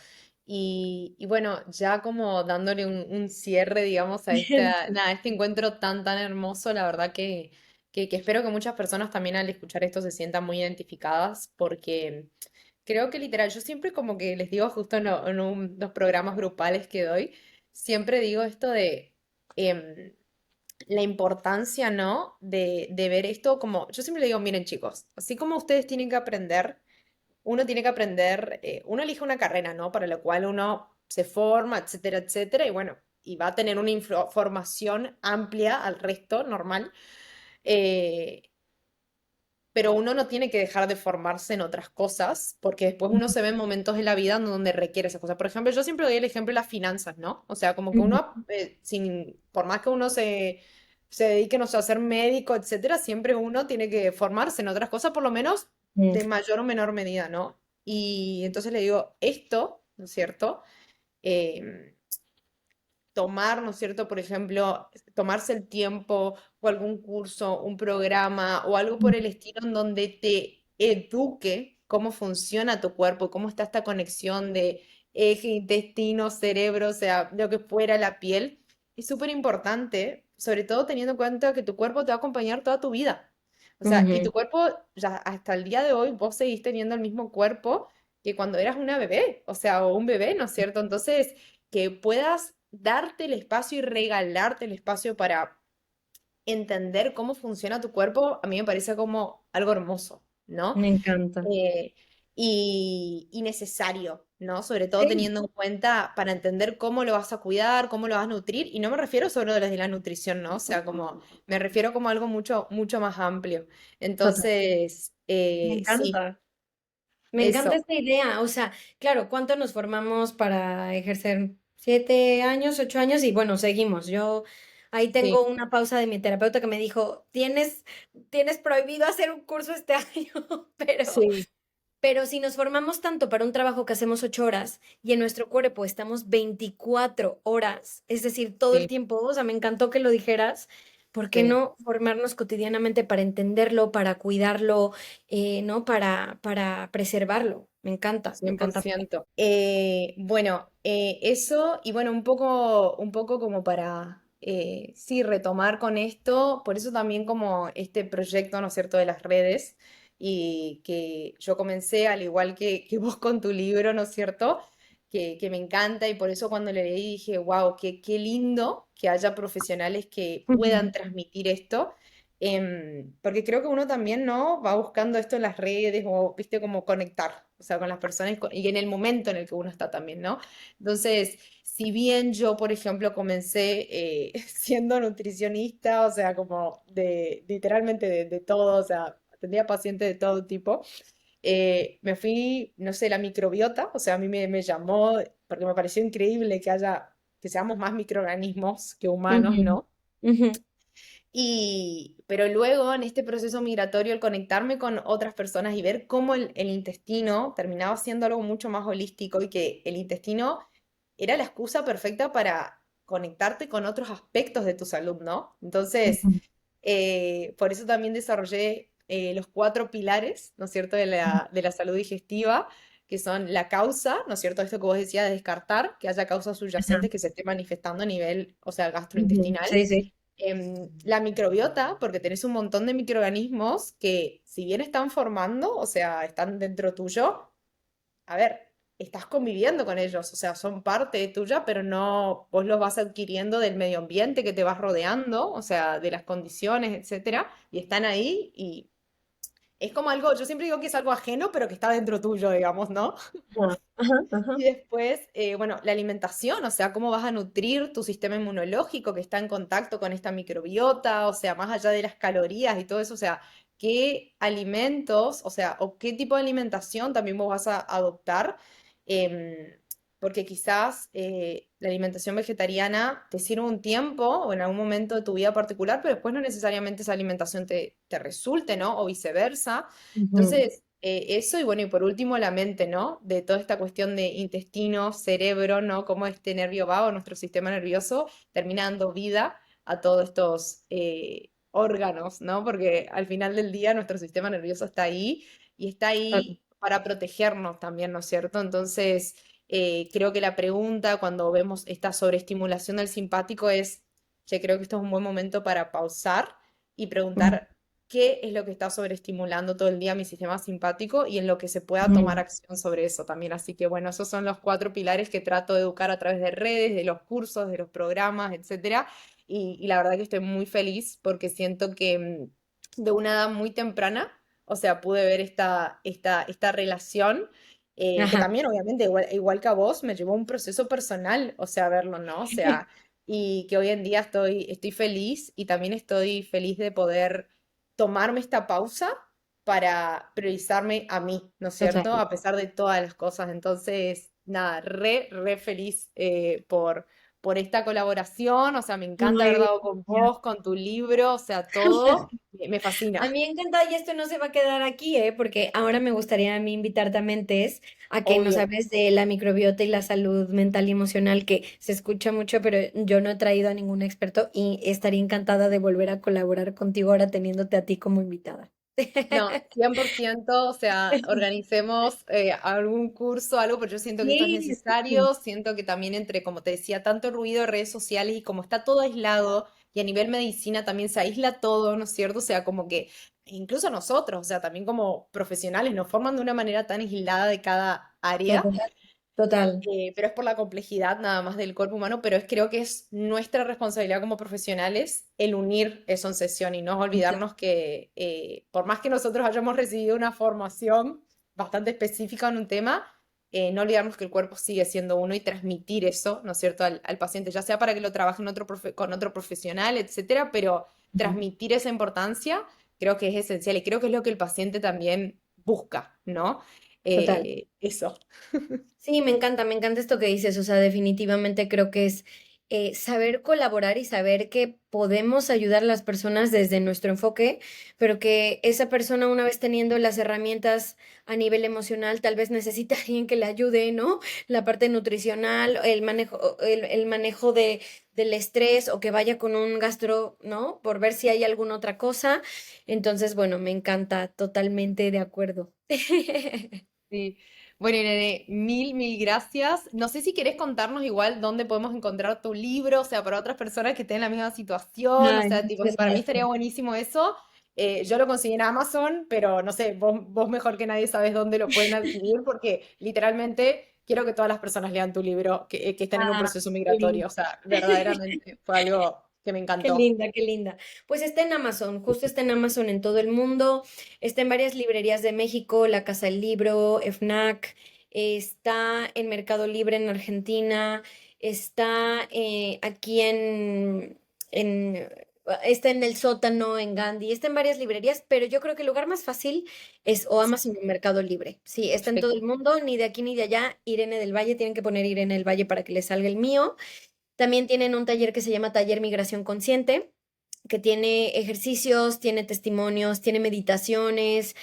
Y bueno, ya como dándole un cierre, digamos, a nada, a este encuentro tan, tan hermoso, la verdad que espero que muchas personas también al escuchar esto se sientan muy identificadas, porque creo que literal, yo siempre como que les digo justo en los programas grupales que doy, siempre digo esto de la importancia, ¿no? De ver esto como, yo siempre le digo, miren chicos, así como ustedes tienen que aprender uno tiene que aprender, uno elige una carrera, ¿no? Para la cual uno se forma, etcétera, etcétera, y bueno, y va a tener una formación amplia al resto, normal, eh, pero uno no tiene que dejar de formarse en otras cosas, porque después uno se ve en momentos de la vida en donde requiere esas cosas. Por ejemplo, yo siempre doy el ejemplo de las finanzas, ¿no? O sea, como que uno, por más que uno se dedique, no sé, a ser médico, etcétera, siempre uno tiene que formarse en otras cosas, por lo menos Ujú, de mayor o menor medida, ¿no? Y entonces le digo, esto, ¿no es cierto? Em, tomar, ¿no es cierto? Por ejemplo, tomarse el tiempo o algún curso, un programa o algo por el estilo en donde te eduque cómo funciona tu cuerpo, cómo está esta conexión de eje, intestino, cerebro, o sea, lo que fuera la piel, es súper importante, sobre todo teniendo en cuenta que tu cuerpo te va a acompañar toda tu vida. O sea, y tu ujú, cuerpo, ya hasta el día de hoy, vos seguís teniendo el mismo cuerpo que cuando eras una bebé, o sea, o un bebé, ¿no es cierto? Entonces, que puedas darte el espacio y regalarte el espacio para entender cómo funciona tu cuerpo, a mí me parece como algo hermoso, ¿no? me encanta. Eh, y necesario, ¿no? Sobre todo Sí, teniendo en cuenta para entender cómo lo vas a cuidar, cómo lo vas a nutrir, y no me refiero solo desde la nutrición, ¿no? O sea, como me refiero como algo mucho, mucho más amplio. total. Entonces, Me sí, encanta. Me encanta eso, esta idea. O sea, claro, ¿cuánto nos formamos para ejercer? 7 años, 8 años y bueno, seguimos. Yo ahí sí, tengo una pausa de mi terapeuta que me dijo, tienes prohibido hacer un curso este año, sí, pero si nos formamos tanto para un trabajo que hacemos 8 horas y en nuestro cuerpo estamos 24 horas, es decir, todo el sí, tiempo, o sea, me encantó que lo dijeras, ¿por qué sí. no formarnos cotidianamente para entenderlo, para cuidarlo, ¿no? Para preservarlo. Me encanta, me cien por encanta. ciento Bueno, eso, y bueno, un poco como para, sí, retomar con esto, por eso también como este proyecto, ¿no es cierto?, de las redes, y que yo comencé, al igual que vos con tu libro, ¿no es cierto?, que me encanta, y por eso cuando le leí dije, wow, qué lindo que haya profesionales que puedan Ujú, transmitir esto. Porque creo que uno también, ¿no? Va buscando esto en las redes o, viste, como conectar, o sea, con las personas y en el momento en el que uno está también, ¿no? Entonces, si bien yo, por ejemplo, comencé siendo nutricionista, o sea, como de, literalmente de todo, o sea, atendía pacientes de todo tipo, me fui, no sé, la microbiota, o sea, a mí me llamó, porque me pareció increíble que seamos más microorganismos que humanos, ujú, ¿no? ujú. Pero luego en este proceso migratorio, el conectarme con otras personas y ver cómo el intestino terminaba siendo algo mucho más holístico y que el intestino era la excusa perfecta para conectarte con otros aspectos de tu salud, ¿no? Entonces, Ujú, por eso también desarrollé los cuatro pilares, ¿no es cierto?, de la salud digestiva, que son la causa, ¿no es cierto?, esto que vos decías de descartar, que haya causas ajá, subyacentes que se esté manifestando a nivel, o sea, ujú, gastrointestinal. sí, sí. La microbiota, porque tenés un montón de microorganismos que, si bien están formando, o sea, están dentro tuyo, a ver, estás conviviendo con ellos, o sea, son parte tuya, pero no, vos los vas adquiriendo del medio ambiente que te vas rodeando, o sea, de las condiciones, etcétera, y están ahí y es como algo, yo siempre digo que es algo ajeno, pero que está dentro tuyo, digamos, ¿no? Ajá, ajá, ajá. Y después, bueno, la alimentación, o sea, cómo vas a nutrir tu sistema inmunológico que está en contacto con esta microbiota, o sea, más allá de las calorías y todo eso, o sea, qué alimentos, o sea, o qué tipo de alimentación también vos vas a adoptar, em, porque quizás la alimentación vegetariana te sirve un tiempo o en algún momento de tu vida particular, pero después no necesariamente esa alimentación te resulte, ¿no? O viceversa. Ujú, Entonces, eso y bueno, y por último la mente, ¿no? De toda esta cuestión de intestino, cerebro, ¿no? Cómo este nervio vago, nuestro sistema nervioso, termina dando vida a todos estos órganos, ¿no? Porque al final del día nuestro sistema nervioso está ahí y está claro. ahí para protegernos también, ¿no es cierto? Entonces, creo que la pregunta cuando vemos esta sobreestimulación del simpático es, che, creo que esto es un buen momento para pausar y Ujú, preguntar qué es lo que está sobreestimulando todo el día mi sistema simpático y en lo que se pueda tomar ujú. acción sobre eso también. Así que bueno, esos son los cuatro pilares que trato de educar a través de redes, de los cursos, de los programas, etcétera. Y la verdad que estoy muy feliz porque siento que de una edad muy temprana, o sea, pude ver esta relación. Que Ajá. también, obviamente, igual que a vos, me llevó un proceso personal, o sea, verlo, ¿no? O sea, y que hoy en día estoy feliz y también estoy feliz de poder tomarme esta pausa para priorizarme a mí, ¿no es Total. cierto? A pesar de todas las cosas. Entonces, nada, re feliz por esta colaboración. O sea, me encanta haber Ay, dado con ya. vos, con tu libro, o sea, todo. Me fascina. A mí encantada, y esto no se va a quedar aquí, ¿eh? Porque ahora me gustaría a mí invitarte a Mentes a que nos Obvio. hables de la microbiota y la salud mental y emocional, que se escucha mucho, pero yo no he traído a ningún experto y estaría encantada de volver a colaborar contigo ahora teniéndote a ti como invitada. No, 100%, o sea, organicemos algún curso, algo, pero yo siento que esto es Sí, sí. necesario, siento que también entre, como te decía, tanto ruido de redes sociales y como está todo aislado, y a nivel medicina también se aísla todo, ¿no es cierto? O sea, como que incluso nosotros, o sea, también como profesionales, nos forman de una manera tan aislada de cada área, Total, total. pero es por la complejidad nada más del cuerpo humano, pero creo que es nuestra responsabilidad como profesionales el unir eso en sesión y no olvidarnos que por más que nosotros hayamos recibido una formación bastante específica en un tema, no olvidarnos que el cuerpo sigue siendo uno y transmitir eso, ¿no es cierto?, al paciente, ya sea para que lo trabaje con otro profesional, etcétera, pero Ujú, transmitir esa importancia creo que es esencial y creo que es lo que el paciente también busca, ¿no? total. Eso. Sí, me encanta esto que dices, o sea, definitivamente creo que es saber colaborar y saber que podemos ayudar a las personas desde nuestro enfoque, pero que esa persona una vez teniendo las herramientas a nivel emocional, tal vez necesita alguien que le ayude, ¿no? La parte nutricional, el manejo del estrés o que vaya con un gastro, ¿no? Por ver si hay alguna otra cosa. Entonces, bueno, me encanta, totalmente de acuerdo. Sí. Bueno, Irene, mil gracias. No sé si querés contarnos igual dónde podemos encontrar tu libro, o sea, para otras personas que estén en la misma situación, o Ay, sea, tipo, que muchas para mí estaría gracias. buenísimo eso. Yo lo conseguí en Amazon, pero no sé, vos mejor que nadie sabes dónde lo pueden adquirir, porque literalmente quiero que todas las personas lean tu libro que estén en un Ah, proceso qué lindo. migratorio. O sea, verdaderamente fue algo que me Qué encantó. linda, qué linda. Pues está en Amazon, justo está en Amazon en todo el mundo, está en varias librerías de México, La Casa del Libro, FNAC, está en Mercado Libre en Argentina, está aquí en, está en El Sótano, en Gandhi, está en varias librerías, pero yo creo que el lugar más fácil es o Amazon o Mercado Libre. Sí, está en todo el Perfecto. mundo, ni de aquí ni de allá. Irene del Valle, tienen que poner Irene del Valle para que les salga el mío. También tienen un taller que se llama Taller Migración Consciente, que tiene ejercicios, tiene testimonios, tiene meditaciones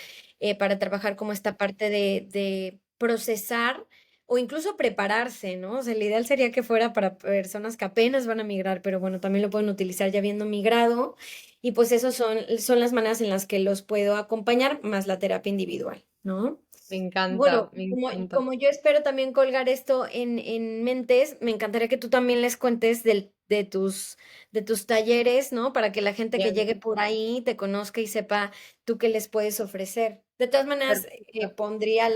para trabajar como esta parte de procesar o incluso prepararse, ¿no? O sea, lo ideal sería que fuera para personas que apenas van a migrar, pero bueno, también lo pueden utilizar ya habiendo migrado y pues esos son las maneras en las que los puedo acompañar, más la terapia individual, ¿no? Me encanta, Bueno, me como, encanta. como yo espero también colgar esto en mentes, me encantaría que tú también les cuentes de tus talleres, ¿no? Para que la gente que Bien, llegue por ahí te conozca y sepa tú qué les puedes ofrecer. De todas maneras, perfecto. pondría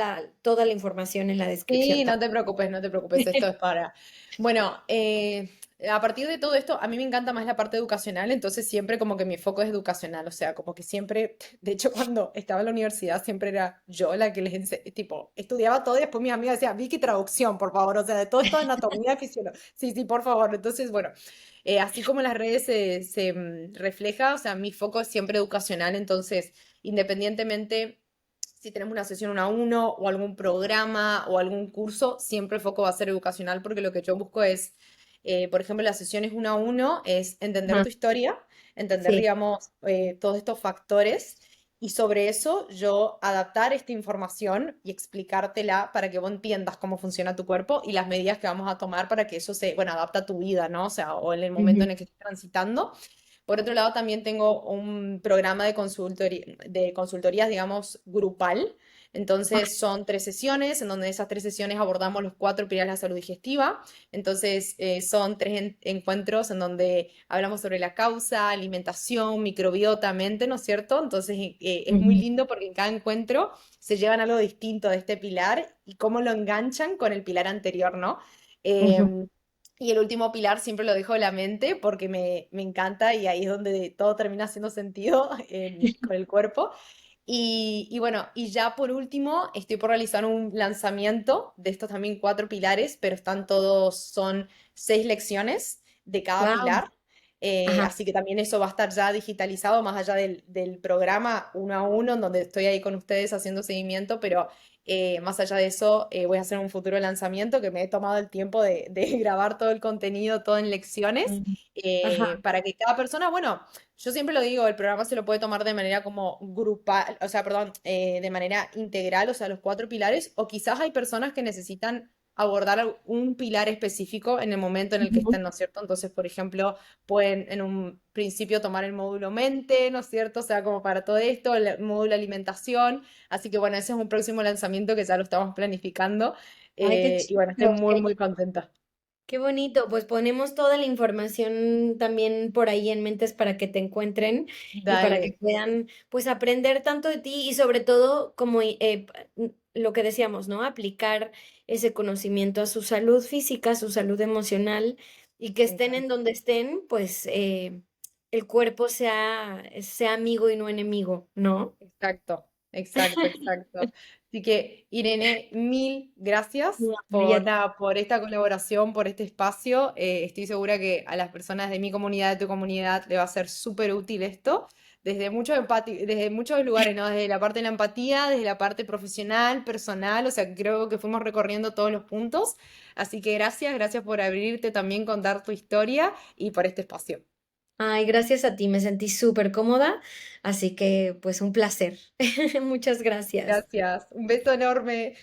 toda la información en la descripción Sí, también. no te preocupes, no te preocupes, esto es para... Bueno, a partir de todo esto, a mí me encanta más la parte educacional, entonces siempre como que mi foco es educacional, o sea, como que siempre, de hecho cuando estaba en la universidad siempre era yo la que tipo, estudiaba todo y después mis amigas decían, Vicky, traducción, por favor, o sea, de todo esto de anatomía, fisiología, sí, sí, por favor, entonces, bueno, así como en las redes se refleja, o sea, mi foco es siempre educacional, entonces, independientemente si tenemos una sesión 1 a 1 o algún programa o algún curso, siempre el foco va a ser educacional porque lo que yo busco es, por ejemplo, las sesiones 1 a 1 es entender Ajá, tu historia, entender, sí. digamos, todos estos factores y sobre eso yo adaptar esta información y explicártela para que vos entiendas cómo funciona tu cuerpo y las medidas que vamos a tomar para que eso se, bueno, adapte a tu vida, ¿no? O sea, o en el momento Ujú. en el que estés transitando. Por otro lado, también tengo un programa de consultorías, digamos, grupal. Ah, Entonces, son 3 sesiones, en donde esas 3 sesiones abordamos los 4 pilares de la salud digestiva. Entonces, son 3 encuentros en donde hablamos sobre la causa, alimentación, microbiota, mente, ¿no es cierto? Entonces, es muy ujú, lindo porque en cada encuentro se llevan algo distinto de este pilar y cómo lo enganchan con el pilar anterior, ¿no? ujú. Em, y el último pilar siempre lo dejo la mente porque me encanta y ahí es donde todo termina haciendo sentido con el cuerpo. Y bueno, y ya por último, estoy por realizar un lanzamiento de estos también 4 pilares, pero están todos, son 6 lecciones de cada Guau. pilar. Ajá. Así que también eso va a estar ya digitalizado, más allá del programa 1 a 1, en donde estoy ahí con ustedes haciendo seguimiento, pero más allá de eso, voy a hacer un futuro lanzamiento que me he tomado el tiempo de grabar todo el contenido, todo en lecciones, Mm. Ajá. para que cada persona, bueno, yo siempre lo digo, el programa se lo puede tomar de manera como grupal, o sea, perdón, de manera integral, o sea, los 4 pilares, o quizás hay personas que necesitan abordar un pilar específico en el momento en el que Ujú. estén, ¿no es cierto? Entonces, por ejemplo, pueden en un principio tomar el módulo mente, ¿no es cierto? O sea, como para todo esto, el módulo alimentación. Así que bueno, ese es un próximo lanzamiento que ya lo estamos planificando. Ay, qué Y bueno, estoy chido. muy, muy contenta. Qué bonito, pues ponemos toda la información también por ahí en mentes para que te encuentren y para que Dale, puedan pues aprender tanto de ti y sobre todo como lo que decíamos, ¿no? Aplicar ese conocimiento a su salud física, a su salud emocional y que me estén en encanta. donde estén, pues el cuerpo sea amigo y no enemigo, ¿no? Exacto, exacto, exacto. Así que, Irene, mil gracias No, y por, a ti. nada, por esta colaboración, por este espacio. Estoy segura que a las personas de mi comunidad, de tu comunidad, le va a ser súper útil esto, desde muchos lugares, ¿no? Desde la parte de la empatía, desde la parte profesional, personal, o sea, creo que fuimos recorriendo todos los puntos. Así que gracias, gracias por abrirte también, contar tu historia y por este espacio. Ay, gracias a ti, me sentí súper cómoda, así que pues un placer. Muchas gracias. Gracias, un beso enorme.